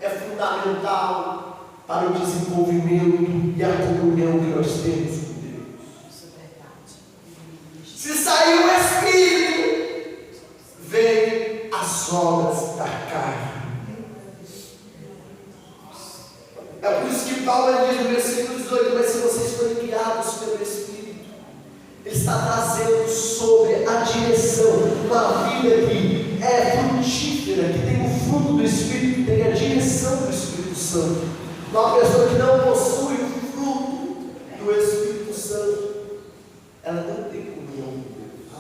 é fundamental para o desenvolvimento e a comunhão que nós temos com Deus. Se sair o Espírito, vem as obras da carne. É por isso que Paulo diz no versículo 18: mas se vocês forem guiados pelo Espírito, ele está trazendo sobre a direção, uma vida que é frutífera, que tem o fruto do Espírito, tem a direção do Espírito Santo. Uma pessoa que não possui o fruto do Espírito Santo, ela não tem comunhão com Deus.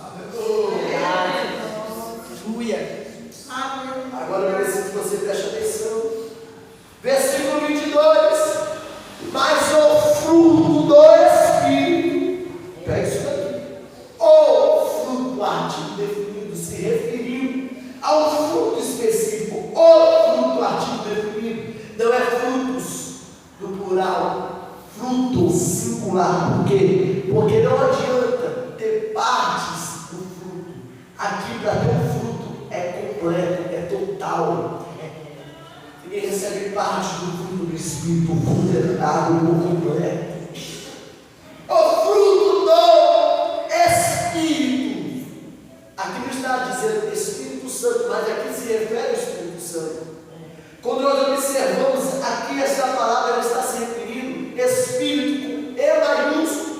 Aleluia. Agora eu preciso que você preste atenção. Versículo 22. Mas o fruto do Espírito, pega isso daqui. O fruto artigo definido se referiu ao fruto específico. O fruto artigo definido não é frutos do plural, fruto singular. Por quê? Porque não adianta ter partes do fruto. Aqui, para ter um fruto, é completo, é total. Ninguém recebe parte do fruto do Espírito, o fruto é dado por completo. O fruto do Espírito. Aqui não está dizendo Espírito Santo, mas aqui se refere ao Espírito Santo. Quando nós observamos aqui essa palavra, ela está se referindo Espírito com E maiúsculo.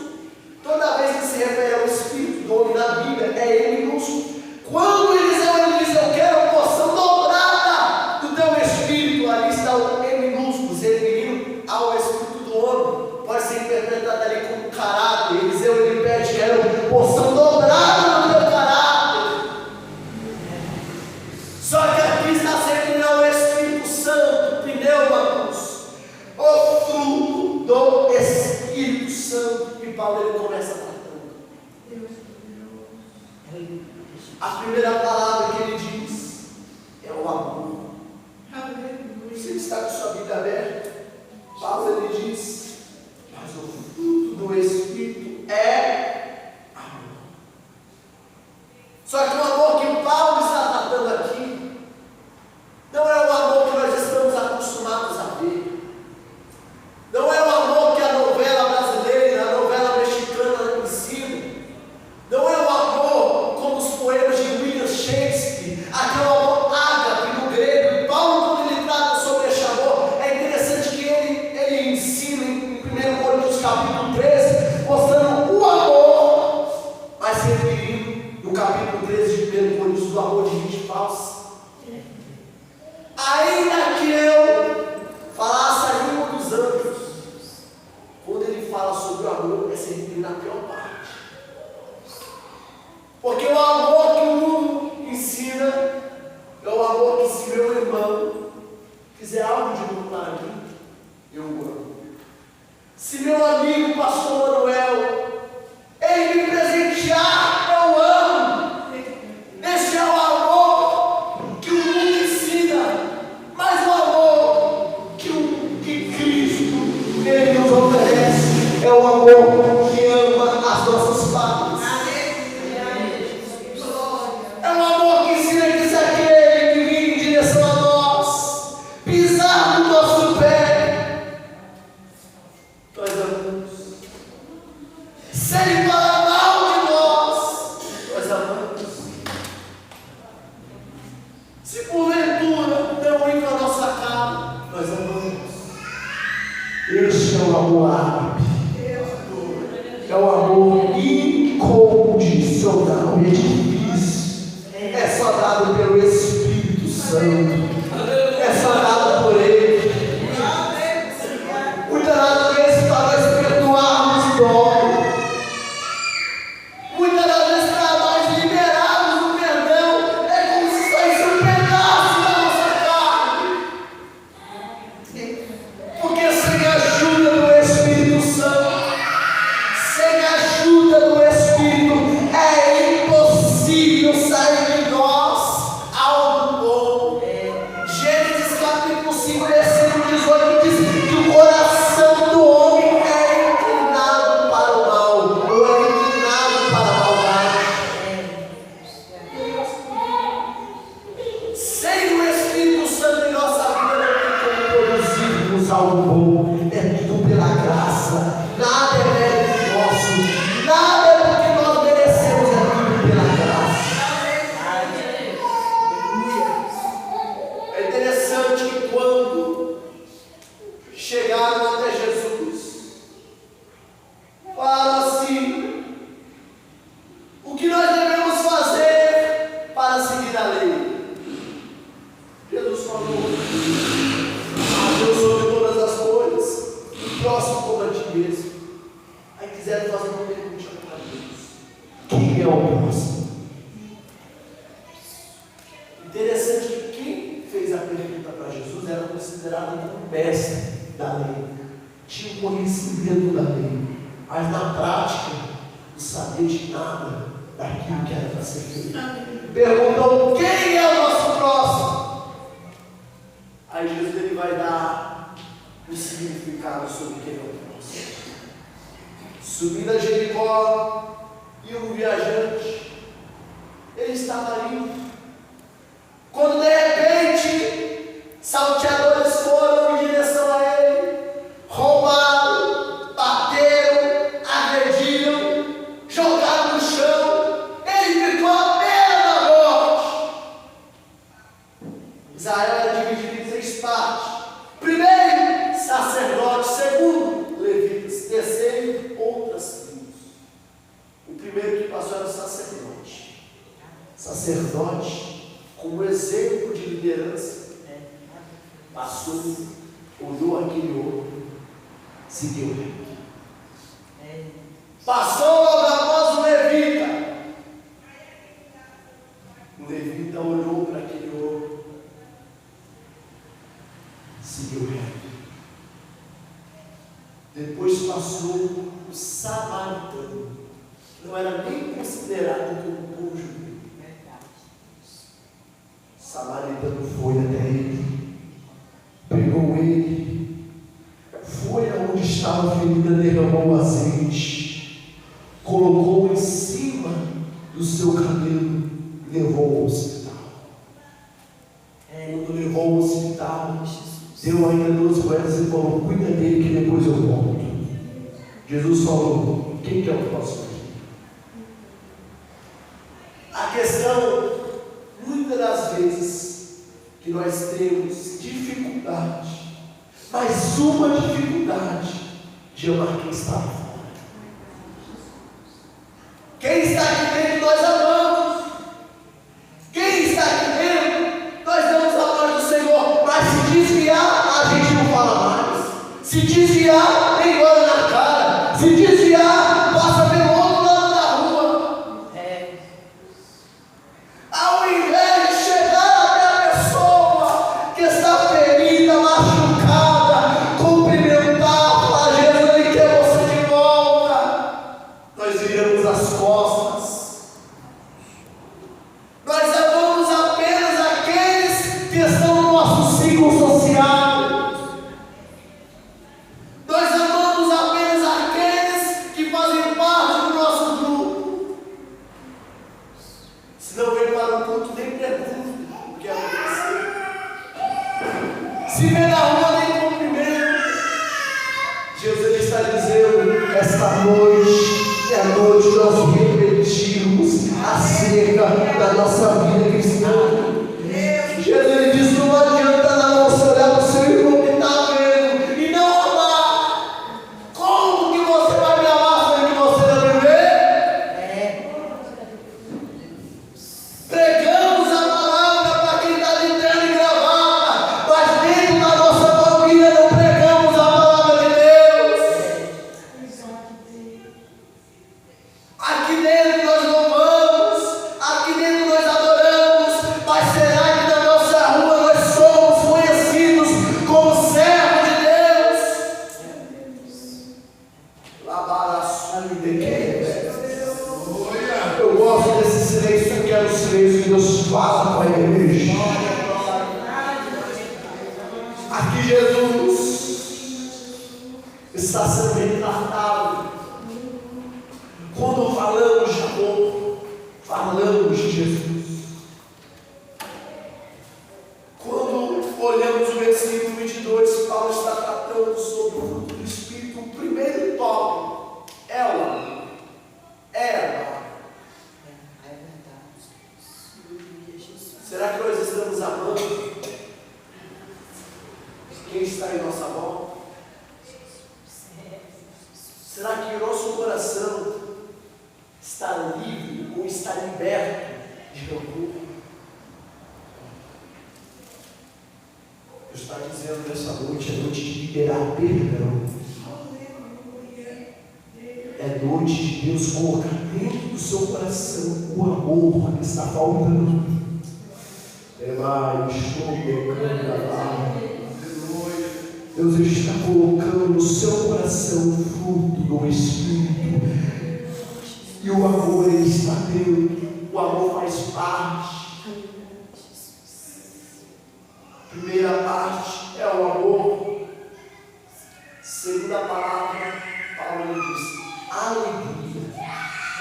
Toda vez que se refere ao Espírito do homem na Bíblia, é E minúsculo. Quando Eliseu diz: eu quero a porção dobrada do teu Espírito, ali está o E minúsculo, se referindo ao Espírito do homem. Pode ser interpretado ali como caráter. Eliseu ele pede: quero porção dobrada do teu caráter. Só que aqui está se referindo ao Espírito Santo, pneumacos, o fruto do Espírito Santo. E Paulo ele começa tratando. A primeira palavra que ele diz é o amor. Você está com sua Bíblia aberta? Paulo ele diz: mas o fruto do Espírito é amor. Só que o amor que Paulo está tratando aqui não é o amor que nós estamos acostumados a ver. Não é o amor que a novela brasileira, a novela mexicana ensina. Não é o amor como os poemas de William Shakespeare, aquele amor ágape no grego. Paulo, quando ele trata sobre Ainda que eu falasse a língua dos anjos, quando ele fala sobre o amor, é sempre na pior parte. Porque o amor que o mundo ensina é o amor que, se meu irmão fizer algo de bom para mim, eu o amo. Se meu amigo pastor Manuel, ele me presentear, eu amo. Esse é o amor que o mundo ensina, mas o amor que Cristo ele nos oferece é o amor que ama as nossas partes. É um amor que ensina que se aquele que vem em direção a nós pisar no nosso pé, nós amamos. Se ele falar mal de nós amamos. Se porventura não ir para a nossa casa, nós amamos. Este é o amor ágape. É o amor incondicional e é difícil. É só dado pelo Espírito Santo. É só dado por Ele. Muitas das vezes para nós perdoarmos dói. Muitas das vezes para nós liberarmos o perdão é como se saísse um pedaço da nossa carne. Porque sem a ajuda do Espírito Santo, sem a ajuda do Espírito, é impossível sair de nós algo bom. Gênesis capítulo 5, versículo 18 diz que o coração do homem é inclinado para o mal, ou é inclinado para a maldade. Sem o Espírito Santo em nossa vida não tem como produzirmos algo bom. É tudo pela graça. Nada é mérito nosso. Nada é porque nós merecemos, é tudo pela graça. É interessante que quando chegaram até Jesus, falaram assim: o que nós devemos fazer para seguir a lei? Jesus falou: a Deus sobre todas as coisas, o próximo como a ti mesmo. Aí quiseram fazer uma pergunta para Deus: quem é o próximo? Interessante que quem fez a pergunta para Jesus era considerado como mestre da lei, tinha o conhecimento da lei, mas na prática não sabia de nada daquilo que era para ser feito. Perguntou: quem é o nosso próximo? Aí Jesus ele vai dar o significado sobre quem é o próximo. Subindo a Jericó, e um viajante, ele estava ali, quando de repente salteadores foram em direção a ele, roubaram, bateram, agrediram, jogaram no chão, ele ficou à beira da morte. Israel era dividido em 3 partes: primeiro, sacerdote; segundo, levitas; terceiro, outras tribos. O primeiro que passou era o sacerdote. Sacerdote, como exemplo de liderança, passou, olhou aquele ouro, seguiu ele. Passou logo após o levita. O levita olhou para aquele ouro, seguiu ele. Depois passou o samaritano, que não era nem considerado como povo judeu. O samaritano foi até ele, pegou ele, foi aonde estava a ferida, derramou o azeite, colocou em cima do seu cabelo e levou ao hospital. Quando levou ao hospital, deu ainda 2 moedas e falou: cuida dele que depois eu volto. Jesus falou: quem que é o próximo? A questão, muitas das vezes, que nós temos dificuldade, mas uma dificuldade de amar quem está fora. Quem está aqui dentro nós amamos. Quem está aqui dentro nós damos a paz do Senhor. Se desviar, nem olha na cara. Se desviar, passa pelo outro lado da rua. Ao invés de chegar até a pessoa que está ferida, machucada, cumprimentar, falar: Jesus, Ele quer você de volta. Nós viramos as costas. Nós amamos apenas aqueles que estão no nosso ciclo social. Nós amamos apenas aqueles que fazem parte do nosso grupo. Se não vem para o culto, nem pergunta o que aconteceu. Se vê na rua, nem cumprimento. Jesus, Ele está dizendo: esta noite é a noite de nós refletirmos acerca da nossa vida cristã. Jesus, Ele diz: não adianta nada você olhar para o seu irmão que está vendo e não amar. Como que você vai me amar sendo que você não me vê? Pregamos a palavra para quem está de terno e gravata, mas dentro da nossa família não pregamos a palavra de Deus. Aqui dentro nós louvamos, aqui dentro nós adoramos, mas será que na nossa rua nós somos conhecidos como servos de Deus? Eu gosto desse silêncio, que é o silêncio que Deus fala com a igreja. Aqui Jesus está sendo retratado. Quando falamos de amor, falamos de Jesus. Quando olhamos o versículo 22, Paulo está tratando sobre o fruto do Espírito. O primeiro tópico é o amor. Será que nós estamos amando quem está em nossa volta? Será que o nosso coração está livre ou está liberto de rancor? Deus está dizendo nessa noite: é noite de liberar perdão. É noite de Deus colocar dentro do seu coração o amor que está faltando. Deus está colocando no seu coração o fruto do Espírito. E o amor, ele está dentro. O amor faz parte. Primeira parte é o amor. Segunda palavra, Paulo diz: alegria.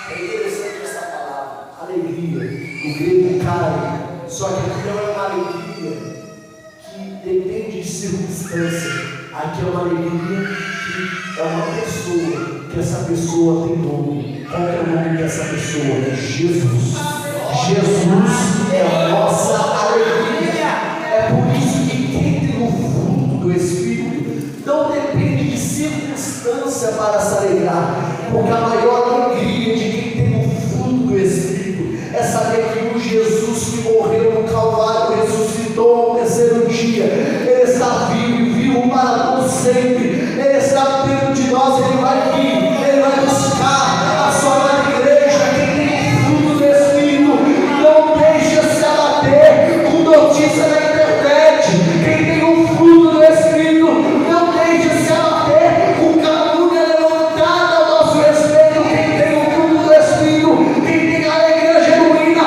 É interessante essa palavra, alegria. O grego é caro. Só que aqui não é uma alegria que depende de circunstância. Aqui é uma alegria que é uma pessoa, que essa pessoa tem nome. Qual é o nome dessa pessoa? Jesus. Jesus é a nossa alegria. É por isso que quem tem o fruto do Espírito não depende de circunstância para se alegrar. Porque a maior alegria de quem tem o fruto do Espírito é saber que o Jesus que morreu no Calvário ressuscitou ao terceiro dia. Ele está vivo e vivo para todo sempre. Ele está dentro de nós. Ele vai vir, ele vai buscar a sua amada igreja. Quem tem o fruto do Espírito não deixa se abater com notícia na internet. Quem tem o fruto do Espírito não deixa se abater com calúnia levantada ao nosso respeito. Quem tem o fruto do Espírito, quem tem a alegria genuína,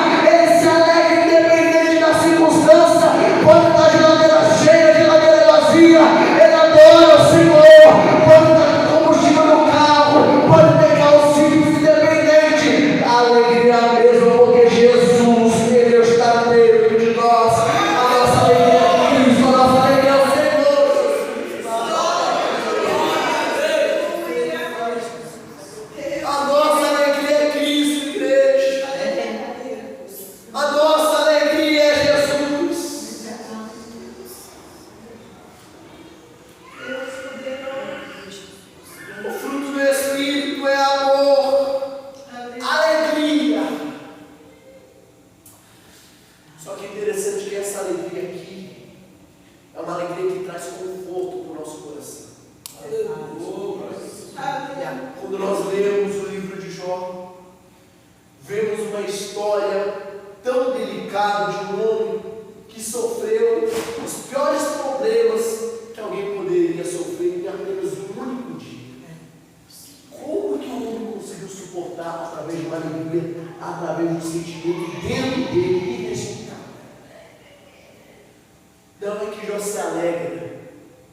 alegra,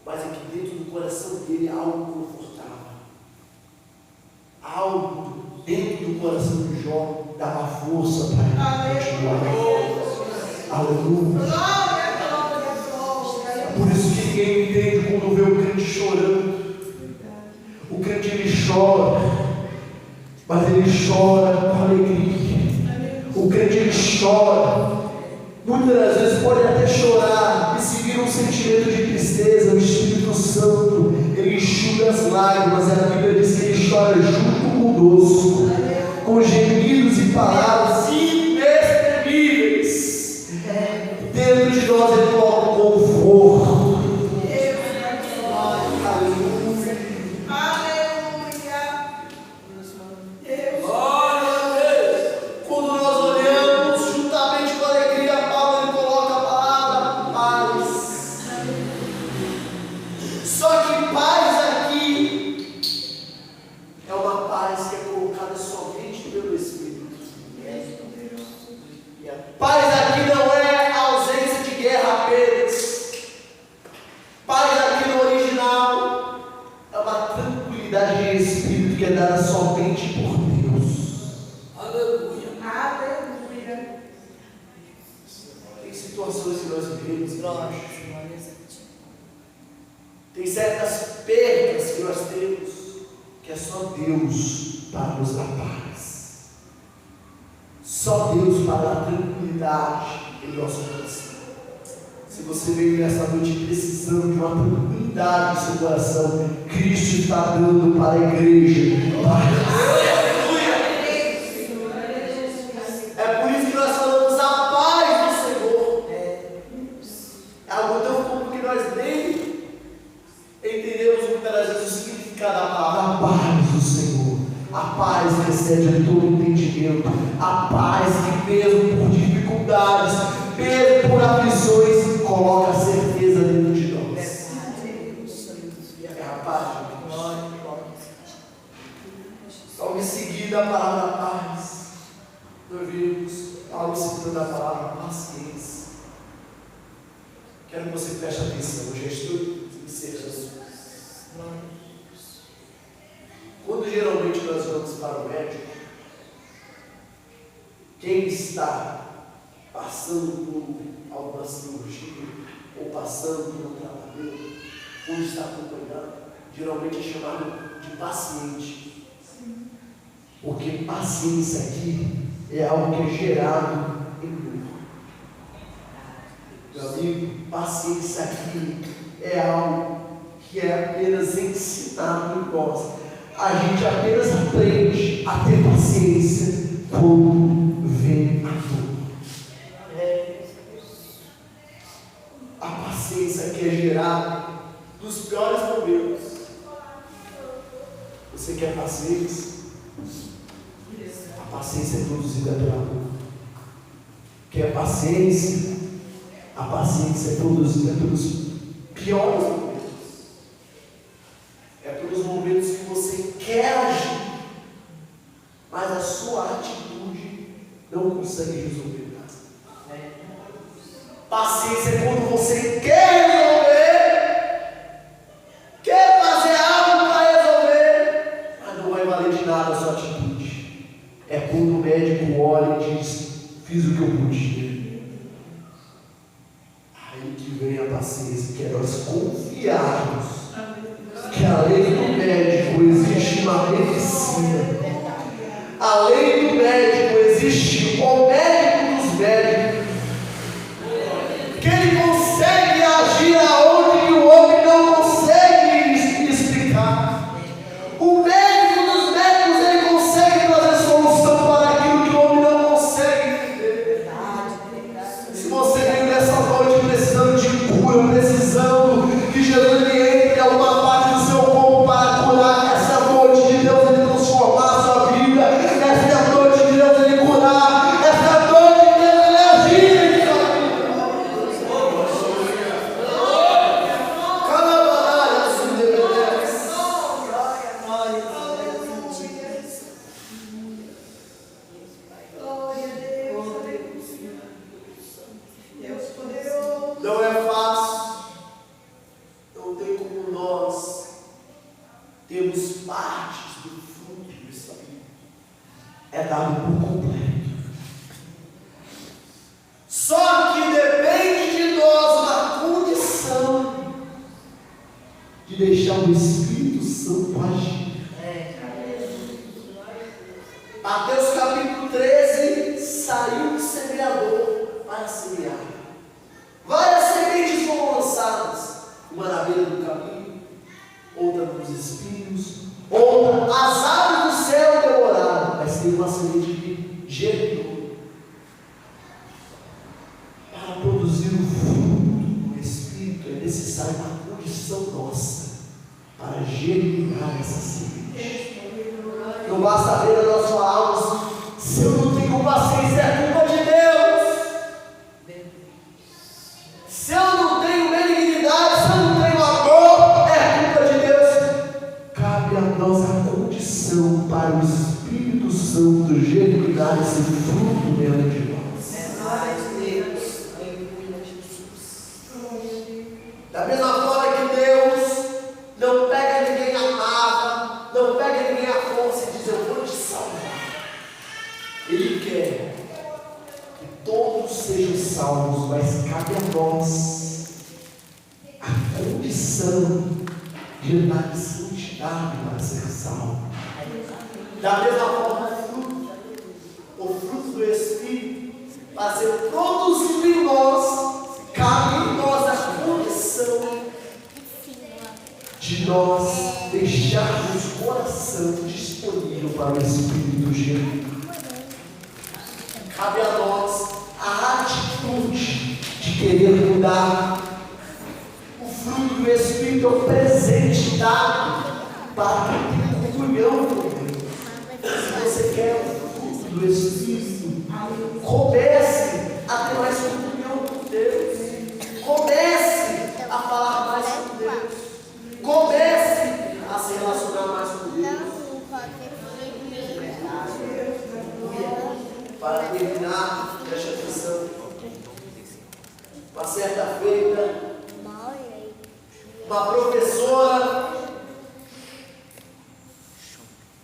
mas é que dentro do coração dele há algo confortável. Algo dentro do coração de Jó dava força para ele continuar. Aleluia. Por isso que ninguém entende quando vê o crente chorando. O crente ele chora, mas ele chora com alegria. O crente ele chora. Muitas das vezes pode até chorar e seguir um sentimento de tristeza. O Espírito Santo ele enxuga as lágrimas. A Bíblia diz que ele chora junto conosco, com gemidos e palavras inexprimíveis. Dentro de nós ele coloca um conforto. Quando nós olhamos juntamente com alegria, Paulo ele coloca a palavra paz. Só que paz aqui é uma paz que é colocada somente pelo Espírito. Paz aqui não é a ausência de guerra apenas. Paz aqui no original é uma tranquilidade de espírito que é dada somente por Deus. Aleluia. Aleluia. Tem situações que nós vivemos, tem certas perdas que nós temos que é só Deus para nos dar paz. Só Deus para dar tranquilidade em nosso coração. Se você veio nessa noite precisando de uma tranquilidade no seu coração, Cristo está dando para a igreja. É por isso que nós falamos a paz do Senhor. É algo tão comum que nós nem entendemos muitas das vezes o significado da palavra. A paz do Senhor. A paz que excede todo entendimento. A paz que mesmo por dificuldades, mesmo por aflições, coloca a certeza dentro de nós. É a paz de Deus. Logo em seguida a palavra paz. Nós vimos Paulo citando a palavra paciência. Quero que você preste atenção, eu já estou encerrando. Quando geralmente nós vamos para o médico, quem está passando por alguma cirurgia ou passando por um tratamento, ou está acompanhando, geralmente é chamado de paciente. Porque paciência aqui é algo que é gerado em dor. Meu amigo, paciência aqui é algo que é apenas ensinado em nós. A gente apenas aprende a ter paciência quando vem a dor. A paciência que é gerada dos piores momentos. Você quer paciência? A paciência é produzida pela dor. Quer paciência? A paciência é produzida pelos piores momentos. É pelos momentos que você quer agir, mas a sua atitude não consegue resolver nada. Paciência é quando você quer resolver, quer fazer algo para resolver, mas não vai valer de nada a sua atitude. É quando o médico olha e diz: fiz o que eu podia. Aí que vem a paciência, que é nós confiarmos que além do médico existe uma medicina. Além do médico existe o médico dos médicos, que ele consegue agir aonde o homem não consegue explicar. O médico dos médicos ele consegue trazer solução para aquilo que o homem não consegue entender. Se você veio nessa noite precisando de cura, precisando que Jesus ele entre em alguma parte do seu corpo para curar, essa noite de Deus ele transformar não tem como nós termos partes do fruto do Espírito. É dado por completo. Só que depende de nós a condição de deixar o Espírito Santo agir. Mateus capítulo 13, saiu o semeador para semear. Várias sementes foram lançadas, uma na beira do caminho, outra nos espinhos, outra as aves do céu devoraram, mas tem uma semente de germinou. Para produzir o fruto do Espírito é necessário uma condição nossa para germinar essa semente. Não basta ver a nossa alma, se eu não tenho paciência, é culpa de Deus. Se eu não tenho benignidade, se eu não tenho amor, é culpa de Deus. Cabe a nós a condição para o Espírito Santo germinar esse fruto dentro de nós. Da mesma forma que Deus não pega ninguém na marra, não pega ninguém à força e diz: eu vou te salvar. Ele quer que todos sejam salvos, mas cabe a nós a condição de andar em santidade para ser salvo. Da mesma forma, o fruto do Espírito, para ser produzido em nós, cabe em nós a condição de nós deixarmos o coração disponível para o Espírito gerir. Cabe a nós a atitude de querer mudar. O fruto do Espírito é o presente dado para ter comunhão com Deus. Se você quer o fruto do Espírito, comece a ter mais comunhão com Deus. Comece a falar mais com Deus. Comece a se relacionar mais com Deus. Para terminar, preste atenção. Uma certa feita, uma professora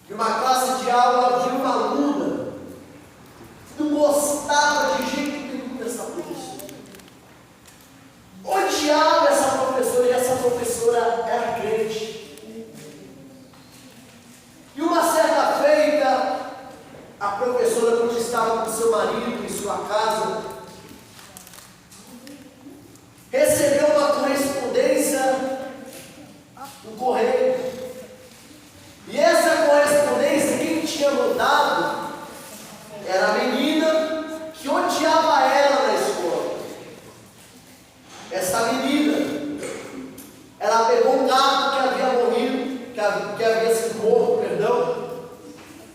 de uma classe de aula viu uma aluna que não gostava de jeito nenhum dessa professora. Odiava essa professora e essa professora era crente. E uma certa feita, a professora, quando estava com seu marido em sua casa, recebeu uma correspondência no correio. E essa correspondência, quem tinha mandado era a menina que odiava ela na escola. Essa menina, ela pegou um gato que havia morrido, que havia sido morto, perdão,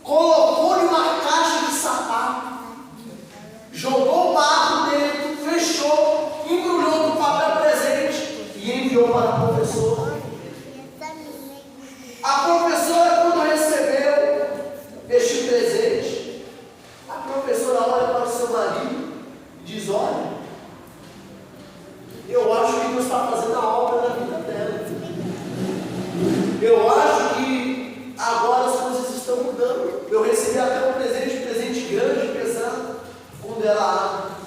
colocou em uma caixa de sapato, jogou o barro dentro, fechou, embrulhou com papel presente e enviou para a professora. A professora, quando recebeu este presente, a professora olha para o seu marido e diz: olha, eu acho que Deus está fazendo a obra na vida dela. Eu acho que agora as coisas estão mudando. Eu recebi até um presente grande, pesado. Quando ela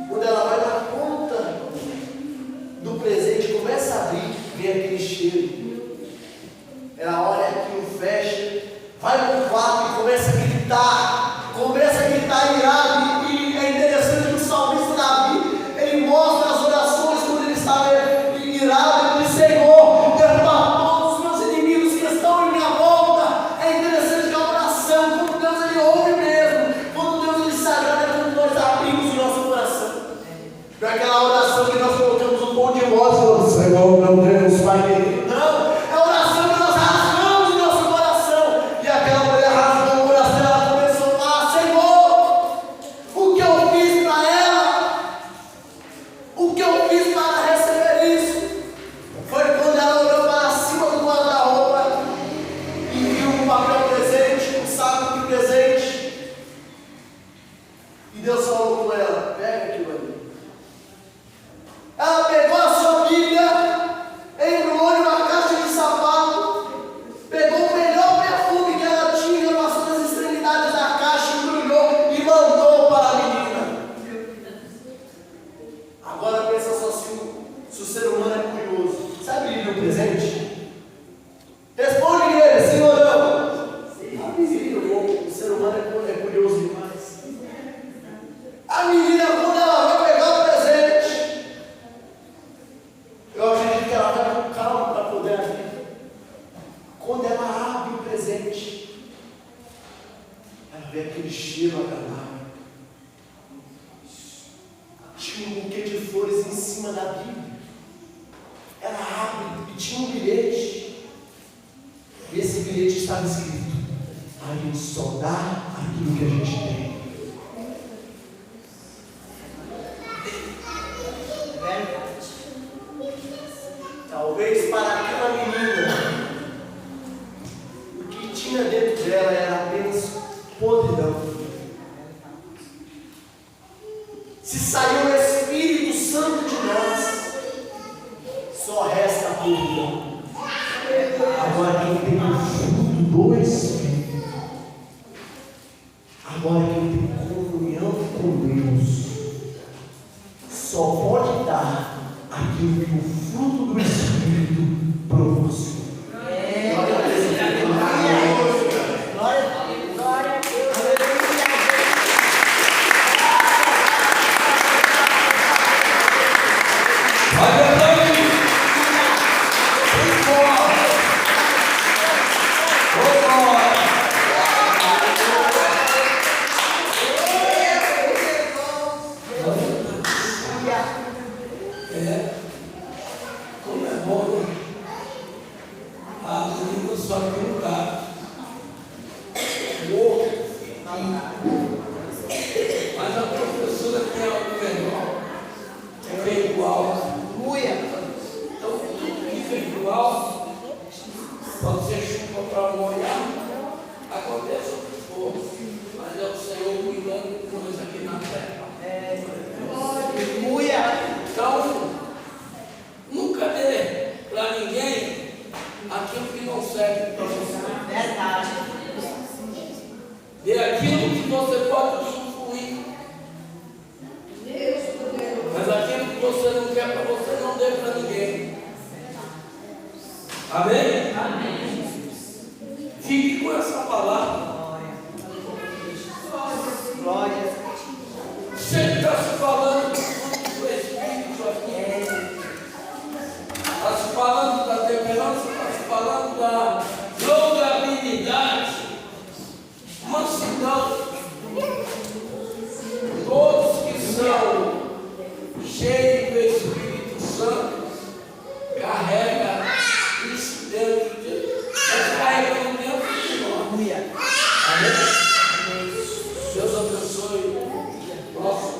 vai dar conta do presente, começa a abrir, vem aquele cheiro. Ela olha aquilo, fecha, vai para o quarto e começa a gritar irado. E é interessante que o salmista Davi, ele mostra as orações quando ele estava irado. Ele diz: Senhor, derruba todos os meus inimigos que estão em minha volta. É interessante que a oração, quando Deus ele ouve mesmo, quando Deus ele se agrada, é quando nós abrimos o nosso coração. Não é aquela oração que nós colocamos um tom de voz e falamos: Senhor, meu Deus, Pai querido. Não, é a oração que nós rasgamos o nosso coração. E aquela mulher rasgou o coração, ela começou a falar: Senhor, o que eu fiz para ela? O que eu fiz para receber isso? Foi quando ela olhou para cima do guarda-roupa e viu um papel presente, um saco de presente. E Deus falou com ela: pega aquilo ali. Ela pegou a sua Bíblia, embrulhou adquiriria um presente? Responde, igreja, sim ou não? Sim. O ser humano é curioso demais. A menina, quando ela vai pegar o presente, eu acredito que ela vai com calma para poder abrir. Quando ela abre o presente, ela vê aquele cheiro agradável. Tinha um buquê de flores em cima da Bíblia. Ela abre e tinha um bilhete. E esse bilhete estava escrito: a gente só dá aquilo que a gente tem. Talvez para aquela menina, o que tinha dentro dela era apenas podridão. Se saiu o Espírito Santo de nós, só resta a podridão. Agora quem tem o fruto do Espírito, agora quem tem comunhão com Deus, só pode dar aquilo que o fruto do Espírito produz. Glória a Deus. Glória a Deus. Glória a Deus. Como é bom, né? A língua só tem um lugar. Mas a professora tem algo melhor. É igual. Então, tudo que é igual pode ser chuva para molhar. Acontece o que for. Mas é o Senhor cuidando de nós aqui na terra. Então, nunca dê para ninguém aquilo que não serve para você. Verdade. Dê aquilo que você pode usufruir. Mas aquilo que você não quer para você, não dê para ninguém. Amém? Amém. Fique com essa palavra. Glória. Você está se falando do Espírito aqui. Está se falando da temperança, está se falando da longanimidade, mansidão. Todos que são cheios do Espírito Santo carregam isso dentro de nós. Carregamos dentro de nós. Amém? Deus abençoe. Nosso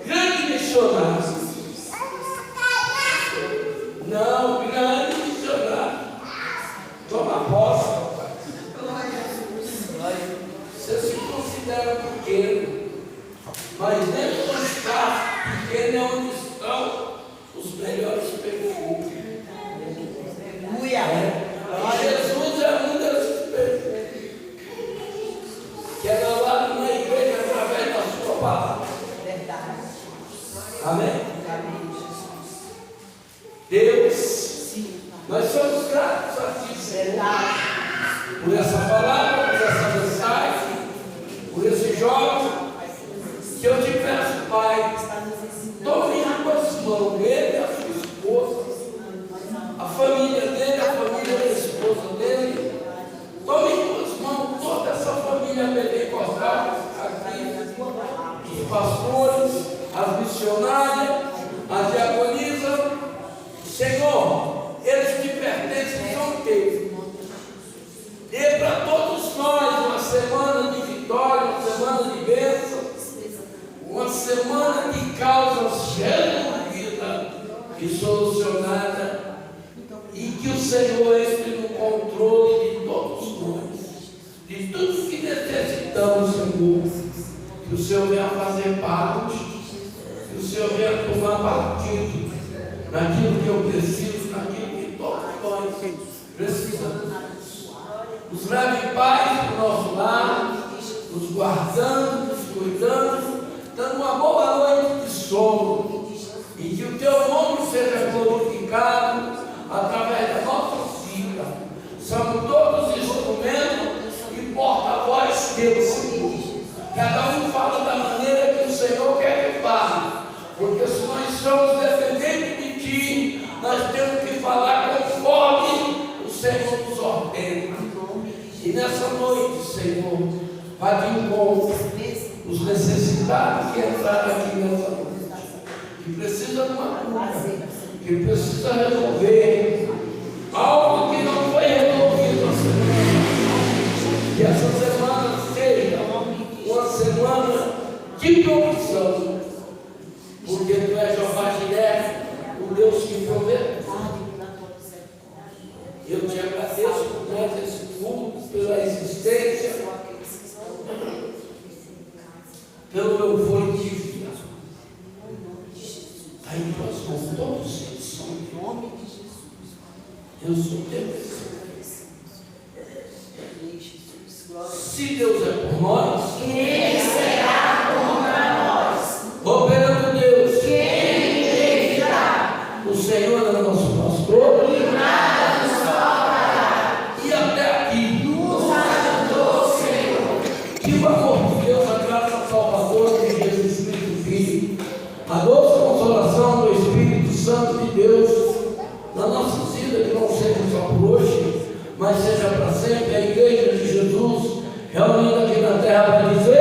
grande missionário. Não, grande missionário. Toma posse, rapaz. Você se considera pequeno, mas dentro do espaço pequeno é onde estão os melhores perfumes. Jesus é um desses perfumes que é lavado na igreja através da sua palavra. Amém? Deus, nós somos gratos a Ti, Senhor, por essa palavra, por essa mensagem, por esse jovem, que eu te peço, Pai, tome em tuas mãos ele e a sua esposa, a família dele, a família da esposa dele, tome em tuas mãos toda essa família pentecostal aqui, os pastores, as missionárias, as diaconisas. Senhor, eles te pertencem, são teus. Dê para todos nós uma semana de vitória, uma semana de bênção, uma semana de causas resolvidas e solucionadas, e que o Senhor entre no controle de todos nós, de tudo que necessitamos, Senhor. Que o Senhor venha fazer parte, que o Senhor venha tomar partido naquilo que eu preciso, naquilo que todos nós precisamos. Nos leve em paz para o nosso lar, nos guardando, nos cuidando, dando uma boa noite de sono, e que o teu nome seja glorificado Cada um fala da maneira que o Senhor quer que fale. Porque se nós somos dependentes de Ti, nós temos que falar conforme o Senhor nos ordena. E nessa noite, Senhor, vai de encontro os necessitados que entraram aqui nessa noite, que precisa de uma cura, que precisa resolver algo que não foi resolvido a semana. Que essa semana seja uma semana de provisão, porque Tu és Jeová Jiré, o Deus que provê. Eu te agradeço por mais esse culto, pela existência, pelo meu fôlego de vida. Aí nós com todos os são em nome de Jesus. Eu sou teu. Se Deus é por nós, quem será contra nós? Operando Deus, quem impedirá? O Senhor é nosso pastor e nada nos faltará. E até aqui nos ajudou, Senhor. Que o amor de Deus, a graça salvadora de Jesus Cristo, Filho, a doce consolação do Espírito Santo de Deus na nossa vida, que não seja só por hoje, mas seja para sempre, a igreja de Jesus reunida aqui na terra para dizer